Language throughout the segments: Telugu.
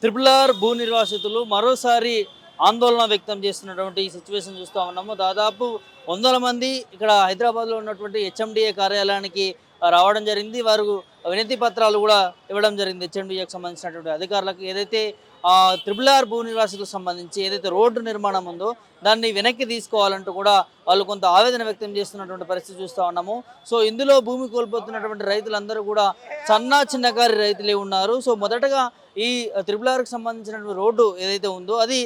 ట్రిపుల్ ఆర్ భూ నిర్వాసితులు మరోసారి ఆందోళన వ్యక్తం చేస్తున్నటువంటి ఈ సిచ్యువేషన్ చూస్తూ ఉన్నాము. దాదాపు వందల మంది ఇక్కడ హైదరాబాద్లో ఉన్నటువంటి హెచ్ఎండిఏ కార్యాలయానికి రావడం జరిగింది. వారు వినతి పత్రాలు కూడా ఇవ్వడం జరిగింది హెచ్ఎండిఏకి సంబంధించినటువంటి అధికారులకు. ఏదైతే ట్రిపుల్ ఆర్ భూ నిర్వాసితులకు సంబంధించి ఏదైతే రోడ్డు నిర్మాణం ఉందో దాన్ని వెనక్కి తీసుకోవాలంటూ కూడా వాళ్ళు కొంత ఆవేదన వ్యక్తం చేస్తున్నటువంటి పరిస్థితి చూస్తూ ఉన్నాము. సో ఇందులో భూమి కోల్పోతున్నటువంటి రైతులందరూ కూడా చిన్నకారు రైతులే ఉన్నారు. సో మొదటగా ఈ ట్రిపుల్ ఆర్కి సంబంధించినటువంటి రోడ్డు ఏదైతే ఉందో అది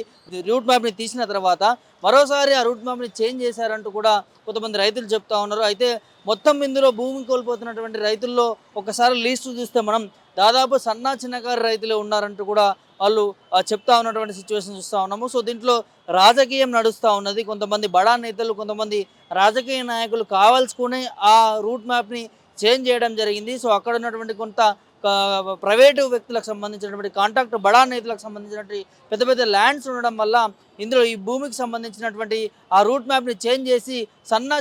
రూట్ మ్యాప్ని తీసిన తర్వాత మరోసారి ఆ రూట్ మ్యాప్ని చేంజ్ చేశారంటూ కూడా కొంతమంది రైతులు చెప్తా ఉన్నారు. అయితే మొత్తం ఇందులో భూమి కోల్పోతున్నటువంటి రైతుల్లో ఒకసారి లిస్టు చూస్తే మనం దాదాపు చిన్నకారు రైతులే ఉన్నారంటూ కూడా వాళ్ళు చెప్తా ఉన్నటువంటి సిచ్యువేషన్ చూస్తూ ఉన్నాము. సో దీంట్లో రాజకీయం నడుస్తూ ఉన్నది. కొంతమంది బడా నేతలు, కొంతమంది రాజకీయ నాయకులు కావాల్సుకుని ఆ రూట్ మ్యాప్ని చేంజ్ చేయడం జరిగింది. సో అక్కడ ఉన్నటువంటి కొంత ప్రైవేటు వ్యక్తులకు సంబంధించినటువంటి కాంట్రాక్ట్ బడా నేతలకు సంబంధించినటువంటి పెద్ద పెద్ద ల్యాండ్స్ ఉండడం వల్ల ఇందులో ఈ భూమికి సంబంధించినటువంటి ఆ రూట్ మ్యాప్ని చేంజ్ చేసి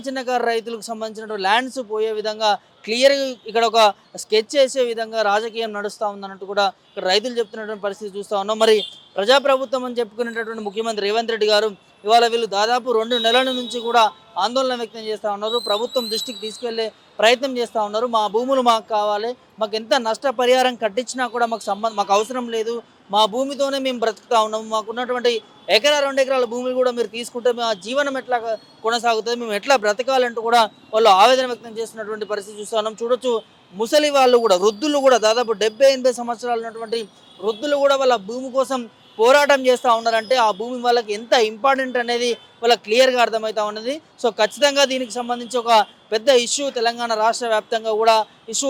చిన్నకారు రైతులకు సంబంధించినటువంటి ల్యాండ్స్ పోయే విధంగా క్లియర్గా ఇక్కడ ఒక స్కెచ్ చేసే విధంగా రాజకీయం నడుస్తూ ఉందన్నట్టు కూడా ఇక్కడ రైతులు చెప్తున్నటువంటి పరిస్థితి చూస్తూ ఉన్నాం. మరి ప్రజాప్రభుత్వం అని చెప్పుకునేటటువంటి ముఖ్యమంత్రి రేవంత్ రెడ్డి గారు ఇవాళ వీళ్ళు దాదాపు 2 నెలల నుంచి కూడా ఆందోళన వ్యక్తం చేస్తూ ఉన్నారు. ప్రభుత్వం దృష్టికి తీసుకెళ్లే ప్రయత్నం చేస్తూ ఉన్నారు. మా భూములు మాకు కావాలి, మాకు ఎంత నష్టపరిహారం కట్టించినా కూడా మాకు అవసరం లేదు, మా భూమితోనే మేము బ్రతుకుతా ఉన్నాము, మాకున్నటువంటి 1-2 ఎకరాల భూములు కూడా మీరు తీసుకుంటే మా జీవనం ఎట్లా కొనసాగుతుంది, మేము ఎట్లా బ్రతకాలంటూ కూడా వాళ్ళు ఆవేదన వ్యక్తం చేస్తున్నటువంటి పరిస్థితి చూస్తూ ఉన్నాం. చూడొచ్చు, ముసలి వాళ్ళు కూడా, వృద్ధులు కూడా, దాదాపు 70-80 సంవత్సరాలు ఉన్నటువంటి వృద్ధులు కూడా వాళ్ళ భూమి కోసం పోరాటం చేస్తూ ఉన్నారంటే ఆ భూమి వాళ్ళకి ఎంత ఇంపార్టెంట్ అనేది వాళ్ళకి క్లియర్గా అర్థమవుతా ఉన్నది. సో ఖచ్చితంగా దీనికి సంబంధించి ఒక పెద్ద ఇష్యూ తెలంగాణ రాష్ట్ర వ్యాప్తంగా కూడా ఇష్యూ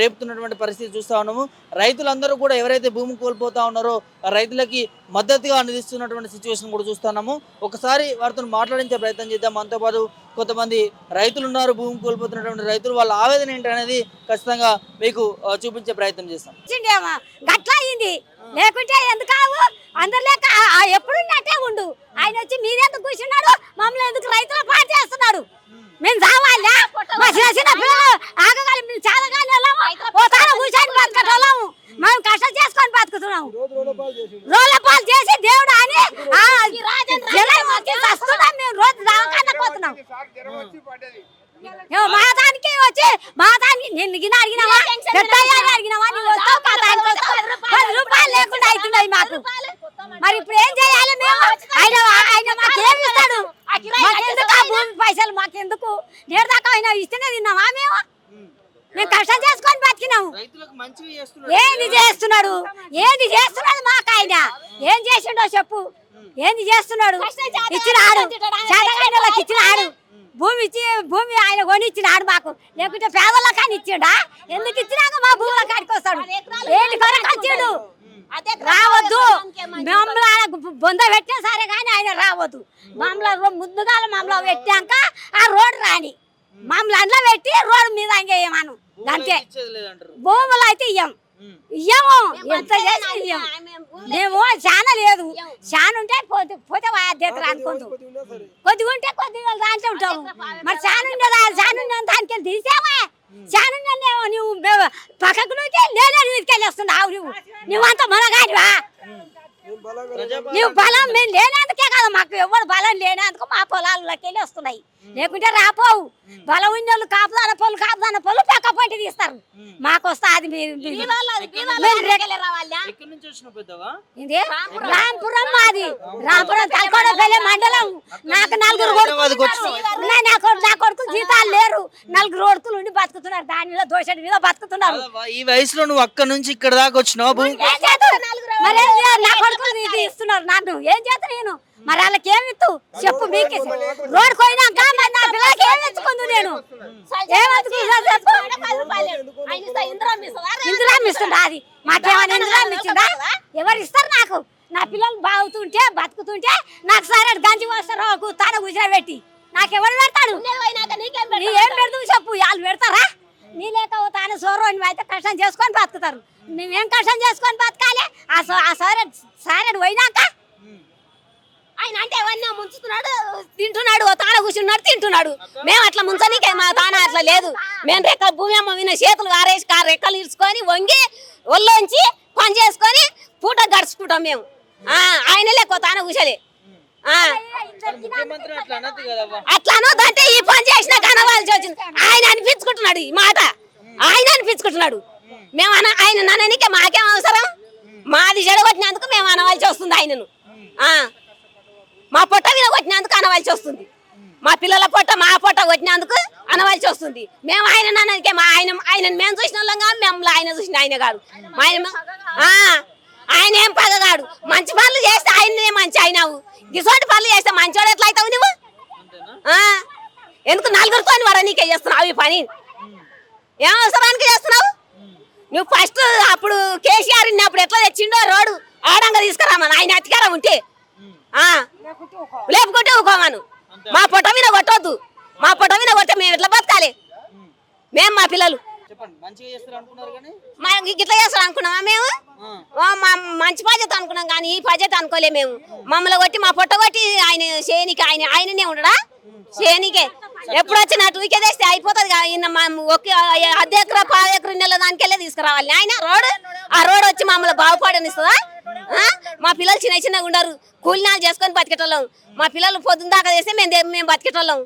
రేపుతున్నటువంటి పరిస్థితి చూస్తూ ఉన్నాము. రైతులందరూ కూడా ఎవరైతే భూమి కోల్పోతా ఉన్నారో ఆ రైతులకి మద్దతుగా అందిస్తున్నటువంటి సిచ్యువేషన్ కూడా చూస్తున్నాము. ఒకసారి వారితో మాట్లాడించే ప్రయత్నం చేద్దాం. మనతో పాటు కొంతమంది రైతులు ఉన్నారు, భూమి కోల్పోతున్నటువంటి రైతులు, వాళ్ళ ఆవేదన ఏంటనేది ఖచ్చితంగా మీకు చూపించే ప్రయత్నం చేస్తాం. లేకుంటే ఎందుకు అందరు లేక ఎప్పుడు ఉండు. ఆయన వచ్చి మీరెందుకు కూర్చున్నాడు, మమ్మల్ని ఎందుకు రైతుల పాటు చేస్తున్నాడు, మేము చావాలా, మా చిన్న పిల్లలు ఆగగాలి, మేము చాలా కూర్చొని బతకటోళ్ళము, మేము కష్టం చేసుకొని బతుకుతున్నాము. రోడ్ల పాలు చేసి దేవుడు అని వస్తున్నాం, మేము రోజు దావకాండ పోతున్నాం. మాతానికి వచ్చి నేను అడిగినావా, అడిగినావా, 10 రూపాయలు లేకుండా అవుతున్నాయి మాకు. మరి ఇప్పుడు ఏం చేయాలి మేము? ఆయన మాకేమి ఇస్తాడు? మాకెందుకు ఆ భూమి పైసలు, మాకెందుకు? నేడు దాకా ఆయన ఇస్తేనే తిన్నామా మేము? మేము కష్టం చేసుకొని బతికినాము. ఏంది చేస్తున్నాడు మాకు ఆయన? ఏం చేసిండో చెప్పు, ఏంది చేస్తున్నాడు? ఇచ్చినాడు, చేతగాయనలకు ఇచ్చినాడు, భూమి ఆయన కొని ఇచ్చినాడు మాకు, లేకుంటే పేదల కానీ ఇచ్చిండా? ఎందుకు ఇచ్చినాక మా భూముల కాడికి వస్తాడు? ఏంటి కొరకు వచ్చిండు? రావద్దు, మమ్మల్ని బొంద పెట్టే సరే కానీ ఆయన రావద్దు. మమ్మల్ని ముందుగా మమ్మల్ని పెట్టాక ఆ రోడ్డు రాని, మమ్మల్ని అందులో పెట్టి రోడ్డు మీద అంగేయమను అంతే. భూములు అయితే ఇయ్యము, ఎంత చేసి ఇయ్యము మేము. చాలా లేదు, చాలా ఉంటే పోతే బాధ్యత అనుకుంటూ, కొద్దిగా ఉంటే కొద్దిగా దాంట్లో ఉంటాము. మరి చాలా ఉండే దానికి తీసావా? చాలా నువ్వు పక్కకు తీసుకెళ్ళి వస్తున్నావు. నువ్వంతా మనగానివా? నువ్వు బలం మేము లేనందుకే కదా, మాకు ఎవరు బలం లేనందుకు మా పొలాల్లోకి వెళ్ళి వస్తున్నాయి. లేకుంటే రాపోవు. బలం ఉన్న వాళ్ళు కాపుదాన పళ్ళు పక్క పంటి తీస్తారు. మాకు వస్తా అది రాంపురం, మాది రాంపురం తలకోడపల్లి మండలం. నాకు 4 కొడుకులు, నా కొడుకు జీతాలు లేరు. 4 కొడుకులు ఉండి బతుకుతున్నారు, దాని మీద దోషడి మీద బతుకుతున్నారు. ఈ వయసులో నువ్వు అక్కడ నుంచి ఇక్కడ దాకా వచ్చినావు, నా కొడుకులు ఇస్తున్నారు. నన్ను ఏం చేస్తా నేను? మరి వాళ్ళకి ఏమి ఇస్తూ చెప్పు? మీకు రోడ్డు పోయినాక నా పిల్లలకి ఏమి తెచ్చుకుందు నేను? ఇందిరామ్ ఇస్తుందా? అది మాకేమైనా ఇందిరామ్ ఇచ్చిందా? ఎవరు ఇస్తారు నాకు? నా పిల్లలు బాగుతుంటే బతుకుతుంటే నాకు సరే గంజి వస్తారు తాను కూర్చోబెట్టి నాకెవరు పెడతాడు? ఏం పెడతావు చెప్పు? వాళ్ళు పెడతారా? నీ లేక తాను సోరు అని అయితే కష్టం చేసుకొని బతుకుతారు. మేమేం కష్టం చేసుకొని బతకాలి? ఆ సారెడు పోయినాక ఆయన అంటే ఎవరిని ముంచుతున్నాడు, తింటున్నాడు, తాన కూర్చున్నాడు, తింటున్నాడు. మేము అట్లా ముంచనీకే మా తాన అట్లా లేదు. మేము భూమి అమ్మ విన చేతులు ఆరేసి రెక్కలు ఇరుచుకొని వంగి ఒళ్ళోంచి పని చేసుకొని పూట గడుచుకుంటాం మేము ఆయనలే కొత్త ఆయన కూర్చోలే ముఖ్యమంత్రి అట్లా అనొద్దు కదవ్వా. అట్లా అనొద్దంటే ఈ పని చేసిన కనవాల్సి వచ్చింది. ఆయన అనిపించుకుంటున్నాడు ఈ మాట, ఆయన అనిపించుకుంటున్నాడు. మేము ఆయన నన్ననికే మాకేం అవసరం, మాది చెడగొట్టినందుకు మేము అనవలసి వస్తుంది ఆయనను. మా పొట్ట మీద కొట్టినందుకు అనవలసి వస్తుంది, మా పిల్లల పొట్ట మా పొట్ట కొట్టినందుకు అనవలసి వస్తుంది. మేము ఆయన నన్ననికే ఆయన మేము చూసిన వాళ్ళం కాదు, మేము ఆయన చూసిన ఆయన కాదు. ఆయన ఏం పగగాడు, మంచి పనులు చేస్తే ఆయనే మంచి అయినావు, గిసోటి పనులు చేస్తే మంచోడు ఎట్లా అవుతావు నువ్వు? ఎందుకు నలుగురితో వర నీకే చేస్తున్నావు ఈ పని? ఏం అవసరానికి చేస్తున్నావు నువ్వు? ఫస్ట్ అప్పుడు కేసీఆర్ ఉన్నప్పుడు ఎట్లా తెచ్చిండో రోడ్డు ఆడంగా తీసుకురామను, ఆయన అధికారం ఉంటే లేపుకుంటే ఊకోమను. మా పొట్ట మీద కొట్టొద్దు, మా పొట్ట మీద కొట్టే మేము ఎట్లా బతకాలి? మేము మా పిల్లలు గిట్లా చేస్తారు అనుకున్నామా? మేము మంచి బాధ్యత అనుకున్నాం కానీ ఈ బాధ్యత అనుకోలే. మేము మమ్మల్ని కొట్టి మా పొట్ట కొట్టి ఆయన చేయనికి ఆయననే ఉండడా? చేయనికే ఎప్పుడు వచ్చిన టూకే తెస్తే అయిపోతుంది. ఒక 10 ఎకరా 10 ఎకరా నెల దానికెళ్ళే తీసుకురావాలి ఆయన రోడ్డు. ఆ రోడ్డు వచ్చి మమ్మల్ని బాగుపడనిస్తుందా? మా పిల్లలు చిన్న చిన్నగా ఉండరు, కూలినాలు చేసుకొని బతికేటోళ్ళం. మా పిల్లలు పొద్దున్న దాకా చేస్తే మేము బతికేటోళ్ళం.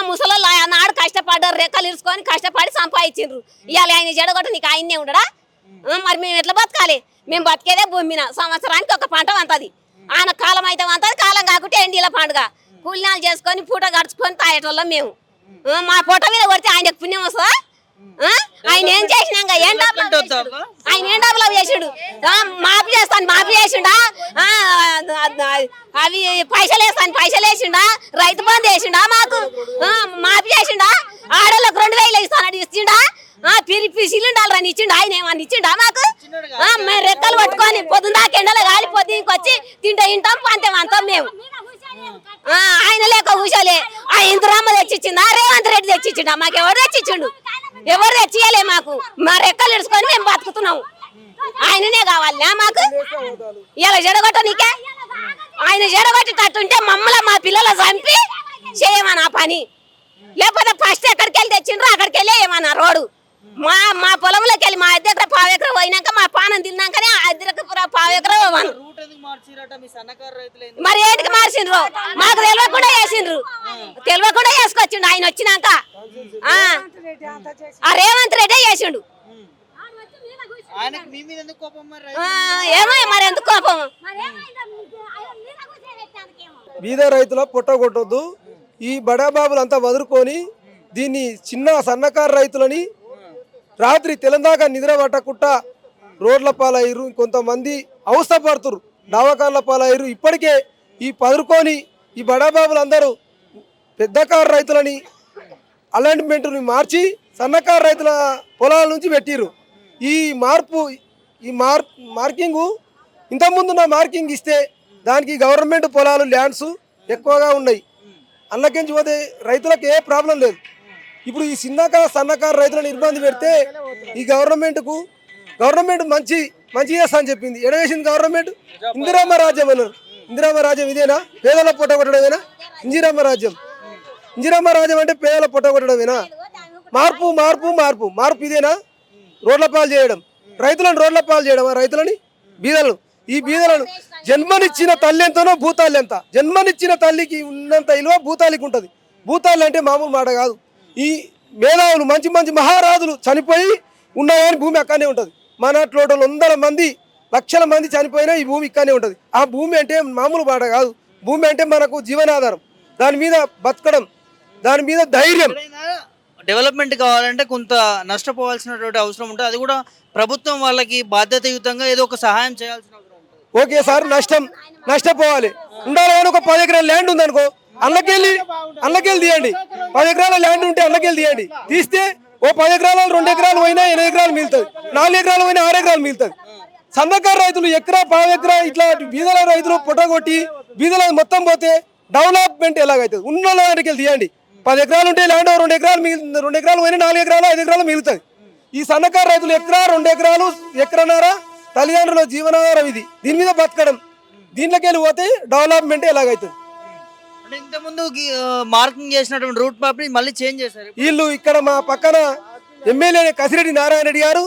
ముసలోళ్ళు నాడు కష్టపడ్డారు, రెక్కలు ఇరుచుకొని కష్టపడి సంపాదించిండ్రు. ఇవాళ ఆయన జడగొట్టు నీకు ఆయన్నే ఉండడా? మరి మేము ఎట్లా బతకాలి? మేము బతికేదే భూమిన, సంవత్సరానికి ఒక పంట వంతది. ఆయన కాలం అయితే వంతది, కాలం కాకుంటే ఎండీల పండుగ. కూలినాలు చేసుకొని పూట గడుచుకొని తాగేటోళ్ళం మేము. మా పొట్ట మీద కొడితే ఆయనకు పుణ్యం వస్తుందా? ఆయన ఏం చేసినాక ఆయన ఏం డబ్బులు చేసిండు? మాఫీ చేస్తాను మాఫీ చేసిండా? అవి పైసలు వేసిండా? రైతు బంధు వేసిండా? మాకు మాఫీ చేసిండా? ఆడోళ్ళకి 2000 ఇస్తానని ఇచ్చిండా? సిలిండర్లు అని ఇచ్చిండు? ఆయన ఏమన్నా ఇచ్చిండా మాకు? మేము రెక్కలు పట్టుకొని పొద్దున్న దాకా ఎండలో గాలి పొద్దుకి వచ్చి తింటాం పంతాం మేము. ఆయన లేక కూర్చోలే. ఆ ఇంద్రమ్మ తెచ్చిచ్చిందా? రేవంత్ రెడ్డి తెచ్చిచ్చిండా? మాకు ఎవరు తెచ్చిచ్చిండు? ఎవరు తెచ్చియలే మాకు. మా రెక్కలు ఇడుచుకొని మేము బతుకుతున్నాము. ఆయననే కావాలి మాకు. ఇలా జడగొట్ట నీకే ఆయన జడగొట్టేటట్టుంటే మమ్మల్ని మా పిల్లలు చంపి చేయమని ఆ పని. లేకపోతే ఫస్ట్ ఎక్కడికి వెళ్ళి తెచ్చిండ్రు అక్కడికి వెళ్ళి ఏమన్నా రోడ్డు మా పొలంలోకి వెళ్ళి మా 10 ఎకరా 5 ఎకరా పోయినాక మా పానం తిన్నాకనే 10 ఎకరా 5 ఎకరా పోవాను. మరి ఏంటికి మార్చిండ్రు? మాకు తెలియకుండా చేసిండ్రు, తెలియకుండా చేసుకొచ్చిండు ఆయన వచ్చినాక. ఆ రేవంత్ రెడ్డి చేసిండు. ఏమో మరి ఎందుకు కోపం? బీద రైతుల పుట్ట కొట్టొద్దు. ఈ బడాబాబులు అంతా వదులుకొని దీన్ని చిన్న సన్నకారు రైతులని రాత్రి తెలంగాణ నిద్ర పట్టకుండా రోడ్ల పాలయ్యారు. కొంతమంది అవస్థపడుతురు, దవాఖాన్ల పాలయ్యారు. ఇప్పటికే ఈ పదురుకొని ఈ బడాబాబులు అందరూ పెద్ద కారు రైతులని అలాట్మెంట్ని మార్చి సన్నకారు రైతుల పొలాల నుంచి పెట్టిరు. ఈ మార్కింగు ఇంతకుముందున్న మార్కింగ్ ఇస్తే దానికి గవర్నమెంట్ పొలాలు ల్యాండ్స్ ఎక్కువగా ఉన్నాయి. అన్నకించి పోతే రైతులకు ఏ ప్రాబ్లం లేదు. ఇప్పుడు ఈ సన్నకారు రైతులను ఇబ్బంది పెడితే ఈ గవర్నమెంట్ మంచి చేస్తా అని చెప్పింది. ఎడవేసింది గవర్నమెంట్. ఇందిరమ్మ రాజ్యం అన్నారు. ఇందిరమ్మ రాజ్యం ఇదేనా? పేదల పొట్ట కొట్టడమేనా ఇందిరమ్మ రాజ్యం? ఇందిరమ్మ రాజ్యం అంటే పేదల పొట్ట కొట్టడమేనా? మార్పు ఇదేనా? రోడ్ల పాలు చేయడం, రైతులను రోడ్ల పాలు చేయడమా? రైతులని ఈ బీదలను జన్మనిచ్చిన తల్లి ఎంతనో భూతాలు ఎంత. జన్మనిచ్చిన తల్లికి ఉన్నంత విలువ భూతాలికి ఉంటుంది. భూతాలు అంటే మామూలు మాట కాదు. ఈ మేధావులు మంచి మహారాజులు చనిపోయి ఉన్నాయని భూమి అక్కడనే ఉంటుంది. మన నాట్లో 100 మంది 1,00,000 మంది చనిపోయినా ఈ భూమి ఇక్కడనే ఉంటుంది. ఆ భూమి అంటే మామూలు మాట కాదు. భూమి అంటే మనకు జీవనాధారం. దాని మీద బతకడం, దాని మీద ధైర్యం. డెవలప్మెంట్ కావాలంటే కొంత నష్టపోవాల్సినటువంటి అవసరం ఉంటుంది. అది కూడా ప్రభుత్వం వాళ్ళకి బాధ్యతాయుతంగా ఏదో ఒక సహాయం చేయాల్సిన అవసరం ఉంటుంది. ఓకే సార్, నష్టపోవాలి ఉండాలి. కానీ ఒక 10 ఎకరాల ల్యాండ్ ఉంది అనుకో, అన్నకెళ్ళి తీయండి. 10 ఎకరాల ల్యాండ్ ఉంటే అన్నకెళ్ళి తీయండి. తీస్తే ఓ 10 ఎకరాలు 2 ఎకరాలు పోయినా 8 ఎకరాలు మిగులుతుంది, 4 ఎకరాలు పోయినా 6 ఎకరాలు మిగులుతుంది. సన్నకారు రైతులు ఎకరా 10 ఎకరా ఇట్లా బీదల రైతులు పొట్టగొట్టి బీదల మొత్తం పోతే డెవలప్మెంట్ ఎలాగైతుంది? ఉన్న ల్యాండ్కి వెళ్ళి తీయండి. 10 ఎకరాలు ఉంటే ల్యాండ్ 2 ఎకరాలు 2 ఎకరాలు పోయినా 4 ఎకరాలు 5 ఎకరాలు మిగులుతుంది. ఈ సన్నకారు రైతులు ఎకరా 2 ఎకరాలు ఎకరన్నర తల్లిదండ్రుల జీవనాధారం ఇది. దీని మీద బతకడం, దీంట్లోకి వెళ్ళి పోతే డెవలప్మెంట్ ఎలాగైతుంది? ఇంతకుముందు మార్కింగ్ చేసినటువంటి రూట్ మ్యాప్ మళ్ళీ చేంజ్ చేశారు. వీళ్ళు ఇక్కడ మా పక్కన ఎమ్మెల్యే కసిరెడ్డి నారాయణ రెడ్డి గారు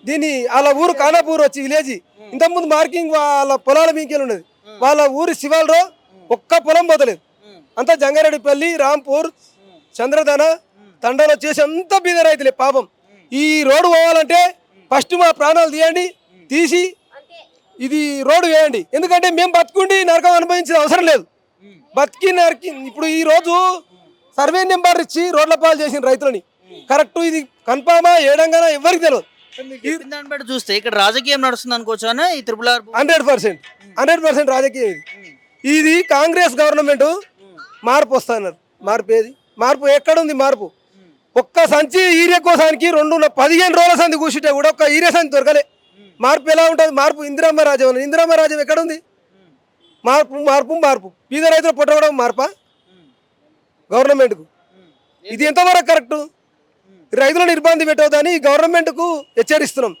దీన్ని వాళ్ళ ఊరు కానాపూర్ వచ్చి విలేజ్ ఇంతకుముందు మార్కింగ్ వాళ్ళ పొలాల మీకెళ్ళి ఉన్నది. వాళ్ళ ఊరి శివాలలో ఒక్క పొలం పోతలేదు. అంతా జంగారెడ్డిపల్లి, రాంపూర్, చంద్రధన తండాలు వచ్చేసి అంత బీద రైతులే పాపం. ఈ రోడ్డు పోవాలంటే ఫస్ట్ మా ప్రాణాలు తీయండి, తీసి ఇది రోడ్డు వేయండి. ఎందుకంటే మేము బతుకుండి నరకం అనుభవించిన అవసరం లేదు. బతికి నరికి ఇప్పుడు ఈ రోజు సర్వే నెంబర్ ఇచ్చి రోడ్ల పాలు చేసిన రైతులని కరెక్ట్ ఇది కన్ఫామా ఏడంగానా ఎవరికి తెలియదు. దాన్ని బట్టి చూస్తే ఇక్కడ రాజకీయం నడుస్తుంది అనుకోవచ్చానే ఈ RRR 100% రాజకీయం ఇది కాంగ్రెస్ గవర్నమెంట్ మార్పు వస్తున్నారు. మార్పు ఏది? మార్పు ఎక్కడుంది? మార్పు ఒక్క సంచి ఈరియా కోసానికి 15 రోజుల సంది కూర్చుంటే కూడా ఒక్క ఈరియా సంచి దొరకలే. మార్పు ఎలా ఉంటుంది? మార్పు ఇందిరమ్మ రాజ్యం. ఇందిరమ్మ రాజ్యం ఎక్కడుంది? మార్పు మార్పు మార్పు బీద రైతులు పుట్టడం మార్పా గవర్నమెంట్కు? ఇది ఎంతవరకు కరెక్టు? రైతులను ఇబ్బంది పెట్టవద్దని ఈ గవర్నమెంట్కు హెచ్చరిస్తున్నాం.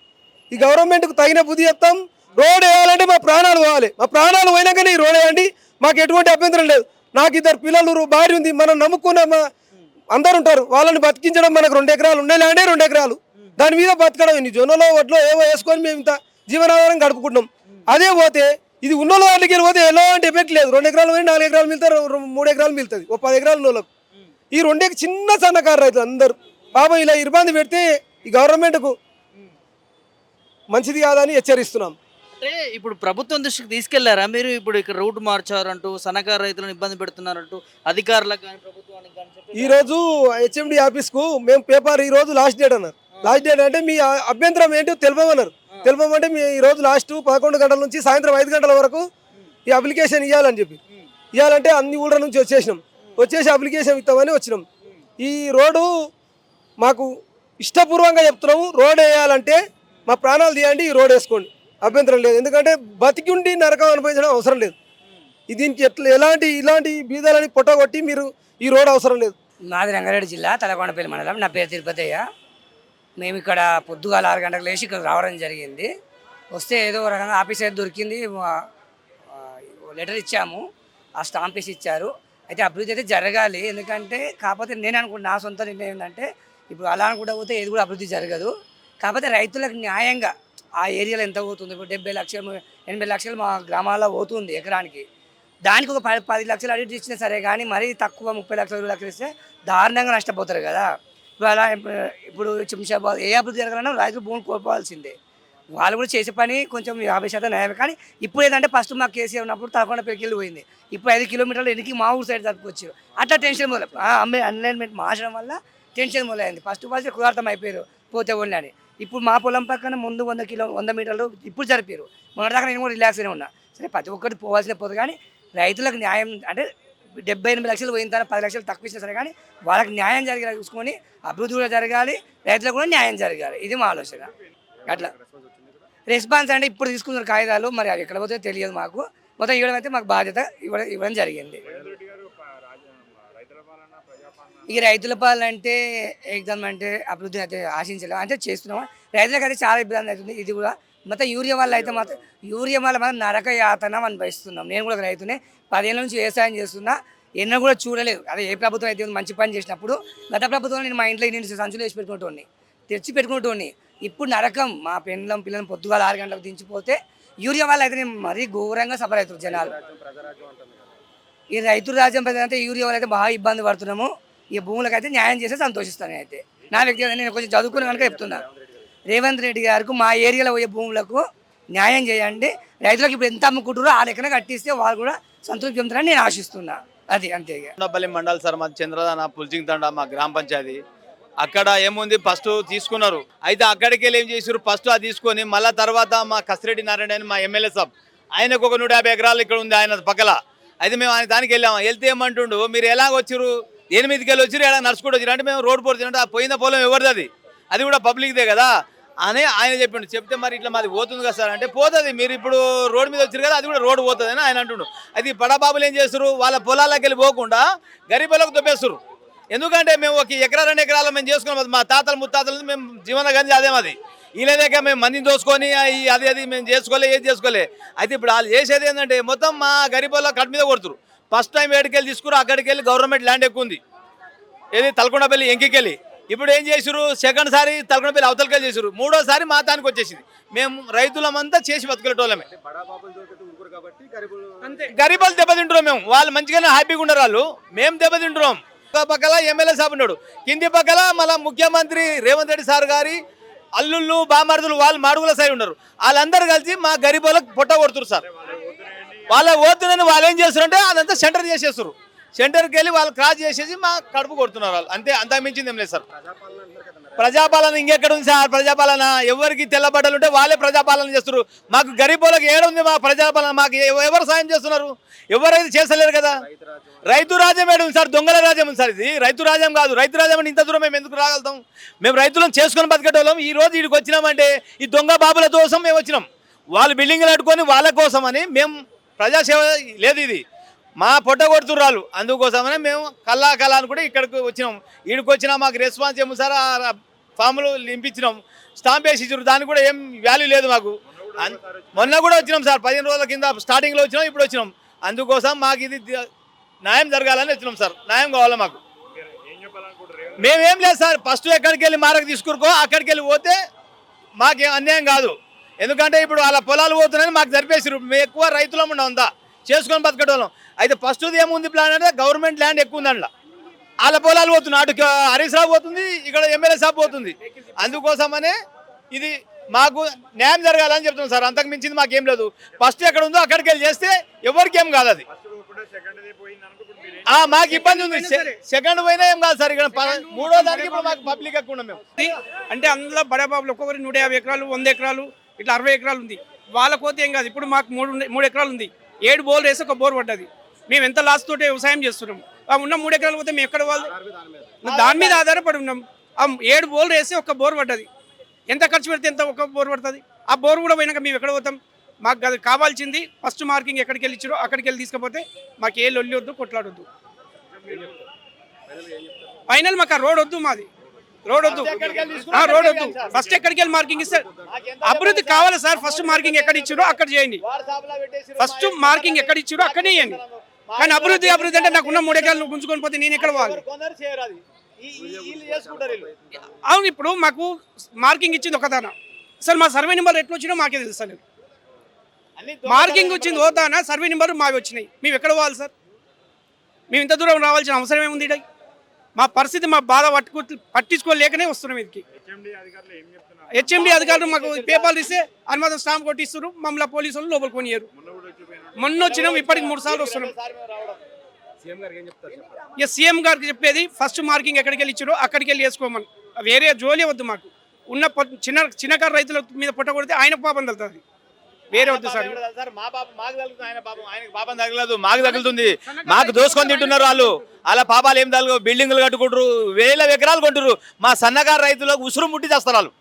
ఈ గవర్నమెంట్కు తగిన బుద్ధి చెప్తాం. రోడ్ వేయాలంటే మా ప్రాణాలు పోవాలి. మా ప్రాణాలు పోయినాకనే ఈ రోడ్ వేయండి. మాకు ఎటువంటి అభ్యంతరం లేదు. నాకు 2 పిల్లలు, భార్య ఉంది. మనం నమ్ముకున్న అందరు ఉంటారు. వాళ్ళని బతికించడం మనకు 2 ఎకరాలు ఉండే ల్యాండే 2 ఎకరాలు. దాని మీద బతకడం ఇన్ని జొన్నలో వడ్లో ఏవో వేసుకొని మేము ఇంత జీవనాధారం గడుపుకుంటున్నాం. అదే పోతే ఇది ఉన్న వాళ్ళకి వెళ్ళిపోతే ఎలాంటి ఎఫెక్ట్ లేదు. 2 ఎకరాలు పోయి 4 ఎకరాలు మిగులుతారు, 3 ఎకరాలు మిగులుతుంది. 10 ఎకరాలు ఉన్నోళ్ళకు. ఈ 2 చిన్న సన్నకారు రైతులు అందరూ పాపం ఇలా ఇబ్బంది పెడితే ఈ గవర్నమెంట్కు మంచిది కాదని హెచ్చరిస్తున్నాం. అంటే ఇప్పుడు ప్రభుత్వం దృష్టికి తీసుకెళ్లారా మీరు? ఇప్పుడు ఇక్కడ రూట్ మార్చారంటూ సన్నకారు రైతులను ఇబ్బంది పెడుతున్నారంటూ అధికారులకు కానీ ప్రభుత్వానికి కానీ చెప్పి ఈరోజు హెచ్ఎండి ఆఫీస్కు మేము పేపర్ ఈరోజు లాస్ట్ డేట్ అన్నారు. లాస్ట్ డేట్ అంటే మీ అభ్యంతరం ఏంటో తెలిపమన్నారు. తెలిపమంటే మీ ఈరోజు లాస్ట్ 11 గంటల నుంచి సాయంత్రం 5 గంటల వరకు ఈ అప్లికేషన్ ఇవ్వాలని చెప్పి ఇవ్వాలంటే అన్ని ఊళ్ళ నుంచి వచ్చేసి అప్లికేషన్ ఇస్తామని వచ్చినాం. ఈ రోడ్డు మాకు ఇష్టపూర్వంగా చెప్తున్నాము. రోడ్ వేయాలంటే మా ప్రాణాలు తీయండి, ఈ రోడ్ వేసుకోండి, అభ్యంతరం లేదు. ఎందుకంటే బతికి ఉండి నరకం అనుభవించడం అవసరం లేదు. దీనికి ఇలాంటి బీదాలని పొట్టగొట్టి మీరు ఈ రోడ్ అవసరం లేదు. మాది రంగారెడ్డి జిల్లా తలకొండపల్లి మండలం. నా పేరు తిరుపతయ్య. మేము ఇక్కడ పొద్దుగాల 6 గంటలకు లేచి ఇక్కడ రావడం జరిగింది. వస్తే ఏదో రకంగా ఆఫీస్ అయితే దొరికింది, లెటర్ ఇచ్చాము, ఆ స్టాంప్ వేసి ఇచ్చారు. అయితే అభివృద్ధి అయితే జరగాలి. ఎందుకంటే కాకపోతే నేను అనుకుంటున్నా, నా సొంత నిర్ణయం ఏంటంటే ఇప్పుడు అలా అనుకుంటా పోతే ఏది కూడా అభివృద్ధి జరగదు. కాకపోతే రైతులకు న్యాయంగా ఆ ఏరియాలో ఎంత పోతుంది? ఇప్పుడు 70 లక్షలు 80 లక్షలు మా గ్రామాల్లో పోతుంది ఎకరానికి. దానికి ఒక 10 లక్షలు అడిట్ ఇచ్చినా సరే కానీ మరీ తక్కువ 30 లక్షలు 20 లక్షలు ఇస్తే దారుణంగా నష్టపోతారు కదా. ఇప్పుడు అలా ఇప్పుడు శంషాబాద్ ఏ అభివృద్ధి జరగాలన్నా రైతులు భూములు కోల్పోవాల్సిందే. వాళ్ళు కూడా చేసే పని కొంచెం 50% న్యాయమే. కానీ ఇప్పుడు ఏంటంటే ఫస్ట్ మాకు కేసీఆర్ ఉన్నప్పుడు తలకొండపల్లికి వెళ్ళి పోయింది. ఇప్పుడు 5 కిలోమీటర్లు ఎనికి మా ఊరు సైడ్ తప్పుకొచ్చారు. అట్లా టెన్షన్ మొదలు అన్లైన్మెంట్ మార్చడం వల్ల టెన్షన్ మొదలైంది. ఫస్ట్ కుదార్థం అయిపోయారు పోతే ఓన్లీ అని. ఇప్పుడు మా పొలం పక్కన ముందు 100 మీటర్లు ఇప్పుడు జరిపారు. మొన్నటిదాకా నేను కూడా రిలాక్స్గానే ఉన్నా. సరే ప్రతి ఒక్కటి పోవాల్సిన పోదు, కానీ రైతులకు న్యాయం అంటే 78 లక్షలు పోయిన తర్వాత 10 లక్షలు తక్కువ ఇచ్చినా సరే కానీ వాళ్ళకి న్యాయం జరిగేలా చూసుకొని అభివృద్ధి కూడా జరగాలి, రైతులకు కూడా న్యాయం జరగాలి. ఇది మా ఆలోచన. అట్లా రెస్పాన్స్ అంటే ఇప్పుడు తీసుకున్న కాగితాలు మరి అవి ఎక్కడ పోతే తెలియదు మాకు. మొత్తం ఇవ్వడం అయితే మాకు బాధ్యత ఇవ్వడం జరిగింది. ఇక రైతుల పాలంటే ఎగ్జామ్ అంటే అభివృద్ధి అయితే ఆశించలేము, అంటే చేస్తున్నాము. రైతులకు అయితే చాలా ఇబ్బంది అవుతుంది. ఇది కూడా మొత్తం యూరియా వల్ల అయితే మాత్రం మనం నరక యాతన అనుభవిస్తున్నాం. నేను కూడా రైతునే, 10 ఏళ్ళ నుంచి వ్యవసాయం చేస్తున్నా. ఎన్నో కూడా చూడలేదు. అదే ఏ ప్రభుత్వం అయితే మంచి పని చేసినప్పుడు గత ప్రభుత్వం నేను మా ఇంట్లో ఇన్ని సంచులు వేసి పెట్టుకుంటోని తెచ్చి పెట్టుకుంటోని. ఇప్పుడు నరకం. మా పిల్లలను పొద్దుగాల 6 గంటలకు దించిపోతే యూరియా వల్ల అయితే మరీ ఘోరంగా సఫర్ అవుతారు జనాలు. ఈ రైతు రాజ్యం ప్రజలంటే యూరియా వల్ల అయితే బాగా ఇబ్బంది పడుతున్నాము. ఈ భూములకైతే న్యాయం చేస్తే సంతోషిస్తాను. అయితే నా వ్యక్తిగత నేను కొంచెం చదువుకుని కనుక చెప్తున్నా, రేవంత్ రెడ్డి గారికి మా ఏరియాలో పోయే భూములకు న్యాయం చేయండి. రైతులకు ఇప్పుడు ఎంత అమ్ముకుంటారో ఆ లెక్కన కట్టిస్తే వాళ్ళు కూడా సంతృప్తి చెందుతారని నేను ఆశిస్తున్నా. అది అంతే. కొండపల్లి మండల్ సార్ మాది చంద్రదాన పుల్చింగ్ తండ మా గ్రామ పంచాయతీ. అక్కడ ఏముంది ఫస్ట్ తీసుకున్నారు. అయితే అక్కడికి వెళ్ళి ఏం చేసారు, ఫస్ట్ అది తీసుకొని మళ్ళీ తర్వాత మా కసిరెడ్డి నారాయణ అని మా ఎమ్మెల్యే సాబ్, ఆయనకు ఒక 150 ఎకరాలు ఇక్కడ ఉంది ఆయన పక్కల. అయితే మేము ఆయన దానికి వెళ్ళాము. వెళ్తే ఏమంటుండు, మీరు ఎలాగ వచ్చారు, 8 వెళ్ళి వచ్చారు, ఎలా నడుచుకుంటూ వచ్చారు అంటే మేము రోడ్డు పోతుంటే ఆ పోయిన పొలం ఎవరిది, అది కూడా పబ్లిక్దే కదా అని ఆయన చెప్పిండు. చెప్తే మరి ఇట్లా మాది పోతుంది కదా సార్ అంటే, పోతుంది, మీరు ఇప్పుడు రోడ్డు మీద వచ్చారు కదా, అది కూడా రోడ్డు పోతుంది అని ఆయన అంటుండు. అది బడాబాబులు ఏం చేస్తారు, వాళ్ళ పొలాలకు వెళ్ళి పోకుండా గరీబులకు దొబ్బేస్తారు. ఎందుకంటే మేము 1 ఎకరా 2 ఎకరాలు మేము చేసుకున్నాం. మా తాతలు ముత్తాతలు మేము జీవన గంజి అదే మాది. వీళ్ళదేక మేము మందిని దోసుకొని అది మేము చేసుకోలే, ఏది చేసుకోలే. అయితే ఇప్పుడు వాళ్ళు చేసేది ఏంటంటే మొత్తం మా గరీబుల కట్ మీద కొడుతురు. ఫస్ట్ టైం ఏడుకెళ్ళి తీసుకురు, అక్కడికి వెళ్ళి గవర్నమెంట్ ల్యాండ్ ఎక్కువ ఉంది, ఏది తలకొండపల్లి ఎంకికెళ్ళి ఇప్పుడు ఏం చేసారు, సెకండ్ సారి తలకొండపల్లి అవతలకెళ్ళి చేసారు, మూడోసారి మా తానికి వచ్చేసింది. మేము రైతులమంతా చేసి బతుకులేటోళ్ళమే. గరీబులు దెబ్బతింటున్నాం మేము, వాళ్ళు మంచిగానే హ్యాపీగా ఉండరు, వాళ్ళు మేము దెబ్బతింటున్నాం. పక్కల ఎమ్మెల్యే సాబ్ ఉన్నాడు, కింది పక్కల మన ముఖ్యమంత్రి రేవంత్ రెడ్డి సార్ గారి అల్లుళ్ళు బామర్దులు వాళ్ళు మాడుగుల సైడ్ ఉన్నారు. వాళ్ళందరూ కలిసి మా గరీబులకు పొట్ట కొడుతున్నారు సార్. వాళ్ళ ఓతునని వాళ్ళు ఏం చేస్తారంటే అదంతా సెంటర్ చేసేస్తారు. సెంటర్కి వెళ్ళి వాళ్ళు క్రాస్ చేసేసి మా కడుపు కొడుతున్నారు వాళ్ళు, అంతే. అంతా మించింది ఏం లేదు సార్. ప్రజాపాలన ఇంకెక్కడ ఉంది సార్? ప్రజాపాలన ఎవరికి తెల్ల బట్టలు ఉంటే వాళ్ళే ప్రజాపాలన చేస్తారు. మాకు గరీబులకు ఏడుంది మా ప్రజాపాలన? మాకు ఎవరు సాయం చేస్తున్నారు? ఎవరైతే చేస్తలేరు కదా. రైతు రాజ్యం ఏడు సార్, దొంగల రాజ్యం ఉంది సార్. ఇది రైతు రాజ్యం కాదు. రైతు రాజ్యం అంటే ఇంత దూరం మేము ఎందుకు రాగలుగుతాం? మేము రైతులను చేసుకొని బతికేటోళ్ళం. ఈ రోజు వీడికి వచ్చినామంటే ఈ దొంగ బాబుల కోసం మేము వచ్చినాం. వాళ్ళు బిల్డింగ్లు కట్టుకొని వాళ్ళ కోసం అని మేము ప్రజాసేవ లేదు, ఇది మా పొట్ట కొడుతుర్రాలు. అందుకోసమనే మేము కల్లా అని కూడా ఇక్కడికి వచ్చినాం. వీడికి వచ్చినా మాకు రెస్పాన్స్ ఏమో సార్, ఫామ్లు నింపించినాం, స్టాంప్ వేసి ఇచ్చారు, దానికి కూడా ఏం వాల్యూ లేదు మాకు. మొన్న కూడా వచ్చినాం సార్, 15 రోజుల కింద స్టార్టింగ్లో వచ్చినాం, ఇప్పుడు వచ్చినాం. అందుకోసం మాకు ఇది న్యాయం జరగాలని వచ్చినాం సార్. న్యాయం కావాలి మాకు. మేమేం లేదు సార్, ఫస్ట్ ఎక్కడికి వెళ్ళి మారకు తీసుకురుకో, అక్కడికి వెళ్ళి పోతే మాకేం అన్యాయం కాదు. ఎందుకంటే ఇప్పుడు వాళ్ళ పొలాలు పోతున్నాయని మాకు జరిపేసారు. మేము ఎక్కువ రైతులం ఉందా చేసుకొని బతకటోళ్ళం. అయితే ఫస్ట్ ఏముంది ప్లాన్ అంటే గవర్నమెంట్ ల్యాండ్ ఎక్కువ ఉంది అందులో, వాళ్ళ పొలాలు పోతున్నాయి. అటు హరీష్ రావు పోతుంది, ఇక్కడ ఎమ్మెల్యే సాబ్ పోతుంది. అందుకోసమనే ఇది మాకు న్యాయం జరగాలని చెప్తున్నాం సార్. అంతకు మించింది మాకేం లేదు. ఫస్ట్ ఎక్కడ ఉందో అక్కడికి వెళ్ళి చేస్తే ఎవరికి ఏం కాదు. అది మాకు ఇబ్బంది ఉంది. సెకండ్ పోయినా ఏం కాదు సార్. ఇక్కడ మూడో దానికి ఇప్పుడు మాకు పబ్లిక్ ఎక్కువ ఉన్నాం మేము. అంటే అందులో బడాబాబులు ఒక్కొక్కరు 150 ఎకరాలు 100 ఎకరాలు ఇట్లా 60 ఎకరాలు ఉంది. వాళ్ళ కోత ఏం కాదు. ఇప్పుడు మాకు 3 ఎకరాలు ఉంది. 7 బోర్లు వేసి ఒక బోర్ పడ్డది. మేము ఎంత లాస్ తోటి వ్యవసాయం చేస్తున్నాం. ఉన్న 3 ఎకరాలు పోతే మేము ఎక్కడ వాళ్ళు దాని మీద ఆధారపడి ఉన్నాం. ఆ 7 బోర్లు వేసి ఒక బోర్ పడ్డది. ఎంత ఖర్చు పెడితే ఎంత ఒక బోర్ పడుతుంది? ఆ బోర్ కూడా పోయినాక మేము ఎక్కడ పోతాం? మాకు అది కావాల్సింది ఫస్ట్ మార్కింగ్ ఎక్కడికి వెళ్ళి ఇచ్చారో అక్కడికి వెళ్ళి తీసుకపోతే మాకు ఏ లొల్లి వద్దు, కొట్లాడొద్దు. ఫైనల్ మాకు ఆ రోడ్ వద్దు, మాది రోడ్ వద్దు, రోడ్ వద్దు. ఫస్ట్ ఎక్కడికి వెళ్ళి మార్కింగ్ ఇస్తారు? అభివృద్ధి కావాలి సార్. ఫస్ట్ మార్కింగ్ ఎక్కడ ఇచ్చారో అక్కడ చేయండి. ఫస్ట్ మార్కింగ్ ఎక్కడ ఇచ్చారో అక్కడే చేయండి. కానీ అభివృద్ధి అంటే నాకున్న 3 ఎకరాలు గుంజుకొని పోతే నేను ఎక్కడ పోవాలి? అవును, ఇప్పుడు మాకు మార్కింగ్ ఇచ్చింది ఒకదానా సార్, మా సర్వే నెంబర్ ఎట్లా వచ్చినా మాకే తెలుస్తలేదు. మార్కింగ్ వచ్చింది ఓదానా, సర్వే నెంబర్ మావి వచ్చినాయి. మేము ఎక్కడ పోవాలి సార్? మేము ఇంత దూరం రావాల్సిన అవసరం ఏముంది? మా పరిస్థితి, మా బాధ పట్టించుకోలేకనే వస్తున్నాం ఇదికి. హెచ్ఎండి అధికారులు మాకు పేపర్లు ఇస్తే అనుమతి స్టాంప్ కొట్టిస్తారు, మమ్మల్ని పోలీసు వాళ్ళు లోపలికి కొనియరు. మొన్న వచ్చినాం, ఇప్పటికి 3 సార్లు వస్తున్నాం. సీఎం గారికి చెప్పేది ఫస్ట్ మార్కింగ్ ఎక్కడికి వెళ్ళి ఇచ్చారో అక్కడికి వెళ్ళి వేసుకోమని. వేరే జోలే వద్దు మాకు. ఉన్న చిన్నకారు రైతుల మీద పొట్ట కొడితే ఆయన పాపం తగులుతుంది, వేరే వద్దు సార్. పాపం తగలదు, మాకు తగులుతుంది. మాకు దోసుకొని తింటున్నారు వాళ్ళు. అలా పాపాలు ఏం తగలవు. బిల్డింగ్లు కట్టుకుంటారు, 1000 ఎకరాలు కొంటారు. మా సన్నకారు రైతులకు ఉసురు ముట్టి చేస్తారు వాళ్ళు.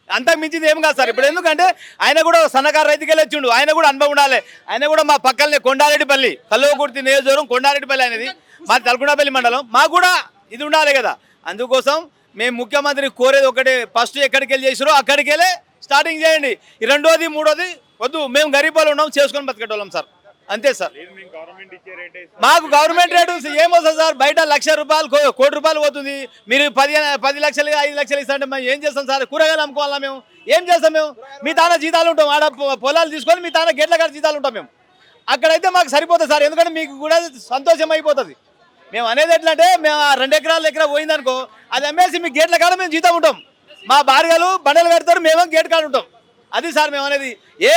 అంతకు మించింది ఏం కాదు సార్. ఇప్పుడు ఎందుకంటే ఆయన కూడా సన్నకారు రైతుకి వెళ్ళి వచ్చిండు, ఆయన కూడా అనుభవం ఉండాలి. ఆయన కూడా మా పక్కనే కొండారెడ్డిపల్లి, కల్వకుర్తి నియోజకవర్గం కొండారెడ్డిపల్లి అనేది మా తలకొండపల్లి మండలం. మాకు కూడా ఇది ఉండాలి కదా. అందుకోసం మేము ముఖ్యమంత్రి కోరేది ఒకటే, ఫస్ట్ ఎక్కడికి వెళ్ళి చేసారో అక్కడికి వెళ్ళి స్టార్టింగ్ చేయండి. ఈ రెండోది మూడోది వద్దు. మేము గరీబాలు ఉన్నాం, చేసుకొని బతికేటోళ్ళం సార్, అంతే సార్. మాకు గవర్నమెంట్ రేటు ఏమొస్తుంది సార్? బయట ₹1,00,000 కోటి రూపాయలు పోతుంది. మీరు 10 లక్షలు 5 లక్షలు ఇస్తారంటే మేము ఏం చేస్తాం సార్? కూరగాయలు అమ్ముకోవాలా? మేము ఏం చేస్తాం? మేము మీ తాన జీతాలు ఉంటాం, ఆడ పొలాలు తీసుకొని మీ తాన గేట్ల కాడ జీతాలు ఉంటాం. మేము అక్కడైతే మాకు సరిపోతుంది సార్, ఎందుకంటే మీకు కూడా సంతోషం అయిపోతుంది. మేము అనేది ఎట్లంటే, మేము 2 ఎకరా పోయిందనుకో, అది అమ్మేసి మీ గేట్ల కాడ మేము జీతం ఉంటాం. మా భార్యలు బండలు కడతారు, మేమో గేట్ కాడ ఉంటాం. అది సార్ మేము అనేది. ఏ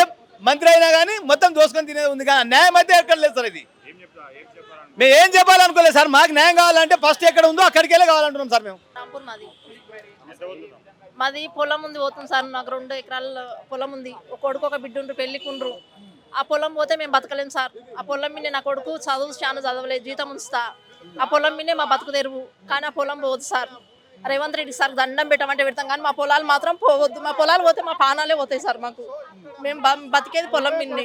మంత్రి అయినా కానీ మొత్తం దోసుకొని తినేది ఉంది, కానీ న్యాయం అయితే ఎక్కడ లేదు సార్. ఇది మేము ఏం చెప్పాలనుకోలేదు సార్. మాకు న్యాయం కావాలంటే ఫస్ట్ ఎక్కడ ఉందో అక్కడికి వెళ్ళి కావాలంటున్నాం సార్. మేము మాది పొలం ఉంది, పోతుంది సార్. నాకు 2 ఎకరాల పొలం ఉంది. ఒక కొడుకు ఒక బిడ్డ ఉండ్రు, పెళ్ళికుండ్రు. ఆ పొలం పోతే మేము బతకలేము సార్. ఆ పొలం మీద నా కొడుకు చాలా చదవలేదు, జీతం ఉంచుతా. ఆ పొలం మీదే మా బతుకు తెరువు, కానీ ఆ పొలం పోవద్దు సార్. రేవంత్ రెడ్డి సార్ దండం పెట్టమంటే పెడతాం, కానీ మా పొలాలు మాత్రం పోవద్దు. మా పొలాలు పోతే మా పానాలే పోతాయి సార్. మాకు మేము బతికేది పొలం మీదనే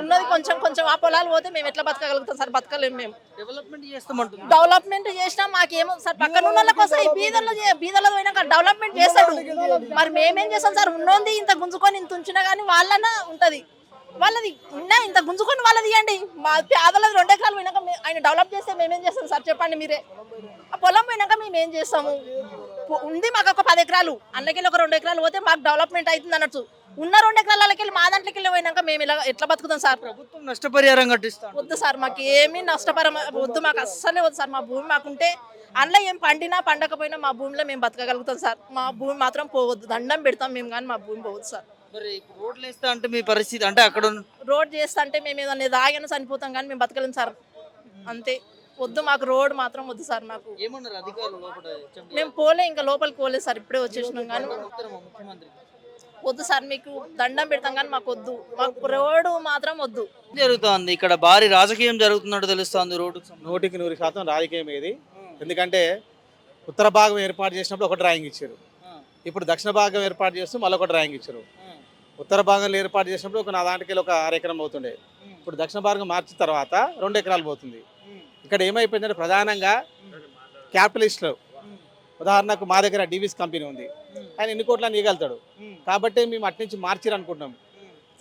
ఉన్నది. కొంచెం ఆ పొలాలు పోతే మేము ఎట్లా బతకగలుగుతాం సార్? బతకలేము. మేము డెవలప్మెంట్ చేసినా మాకేమో సార్, పక్కన ఉన్న వాళ్ళ కోసం ఈ బీదల్లో పోయినాక డెవలప్మెంట్ చేస్తాడు. మరి మేమేం చేస్తాం సార్? ఉన్నోంది ఇంత గుంజుకొని ఇంత ఉంచినా కానీ వాళ్ళన్నా ఉంటది. వాళ్ళది ఉన్నా ఇంత గుంజుకొని వాళ్ళది ఇవ్వండి. మా పేదలది 2 ఎకరాలు పోయినాక ఆయన డెవలప్ చేస్తే మేమేం చేస్తాం సార్? చెప్పండి మీరే. ఆ పొలం పోయినాక మేము ఏం చేస్తాము? ఉంది మాకు ఒక 10 ఎకరాలు, అన్నకెళ్ళి ఒక 2 ఎకరాలు పోతే మాకు డెవలప్మెంట్ అవుతుంది అన్నట్టు. ఉన్న 2 ఎకరాలకి వెళ్ళి మా దాంట్లోకి వెళ్ళి పోయినాక మేము ఇలా ఎట్లా బతుకుతాం సార్? ప్రభుత్వం నష్టపరిహారం కట్టిస్తాను. వద్దు సార్, మాకు ఏమీ నష్టపరం వద్దు, మాకు అస్సలే వద్దు సార్. మా భూమి మాకుంటే అందులో ఏం పండినా పండకపోయినా మా భూమిలో మేము బతకగలుగుతాం సార్. మా భూమి మాత్రం పోవద్దు, దండం పెడతాం మేము, కానీ మా భూమి పోవద్దు సార్. మరి ఇప్పుడు రోడ్లు వేస్తా అంటే మీ పరిస్థితి అంటే అక్కడ రోడ్ చేస్తా అంటే మేము ఏదైనా దాగానే చనిపోతాం, కానీ మేము బతకలేం సార్. అంతే, వద్దు మాకు రోడ్ మాత్రం వద్దు సార్. మాకు ఏమన్నారు అధికారులు లోపల? మేము పోలే, ఇంకా లోపలికి పోలేదు సార్, ఇప్పుడే వచ్చేసినాం. కానీ ముఖ్యమంత్రి వద్దు సార్, మీకు దండం పెడతాం, కానీ మాకు వద్దు, మాకు రోడ్డు మాత్రం వద్దు. జరుగుతోంది ఇక్కడ భారీ రాజకీయం జరుగుతున్నట్టు తెలుస్తోంది. రోడ్డుకు 100% రాజకీయం ఇది. ఎందుకంటే ఉత్తర భాగం ఏర్పాటు చేసినప్పుడు ఒక డ్రాయింగ్ ఇచ్చారు, ఇప్పుడు దక్షిణ భాగం ఏర్పాటు చేస్తూ మళ్ళొక డ్రాయింగ్ ఇచ్చారు. ఉత్తర భాగంలో ఏర్పాటు చేసినప్పుడు నా దాంట్కి ఒక 6 ఎకరం పోతుండే, ఇప్పుడు దక్షిణ భాగం మార్చిన తర్వాత 2 ఎకరాలు పోతుంది. ఇక్కడ ఏమైపోయిందంటే ప్రధానంగా క్యాపిటలిస్టులు, ఉదాహరణకు మా దగ్గర డీవీస్ కంపెనీ ఉంది, ఆయన ఎన్ని కోట్లని ఇవ్వగలుగుతాడు, కాబట్టి మేము అటు నుంచి మార్చిరు అనుకుంటున్నాం.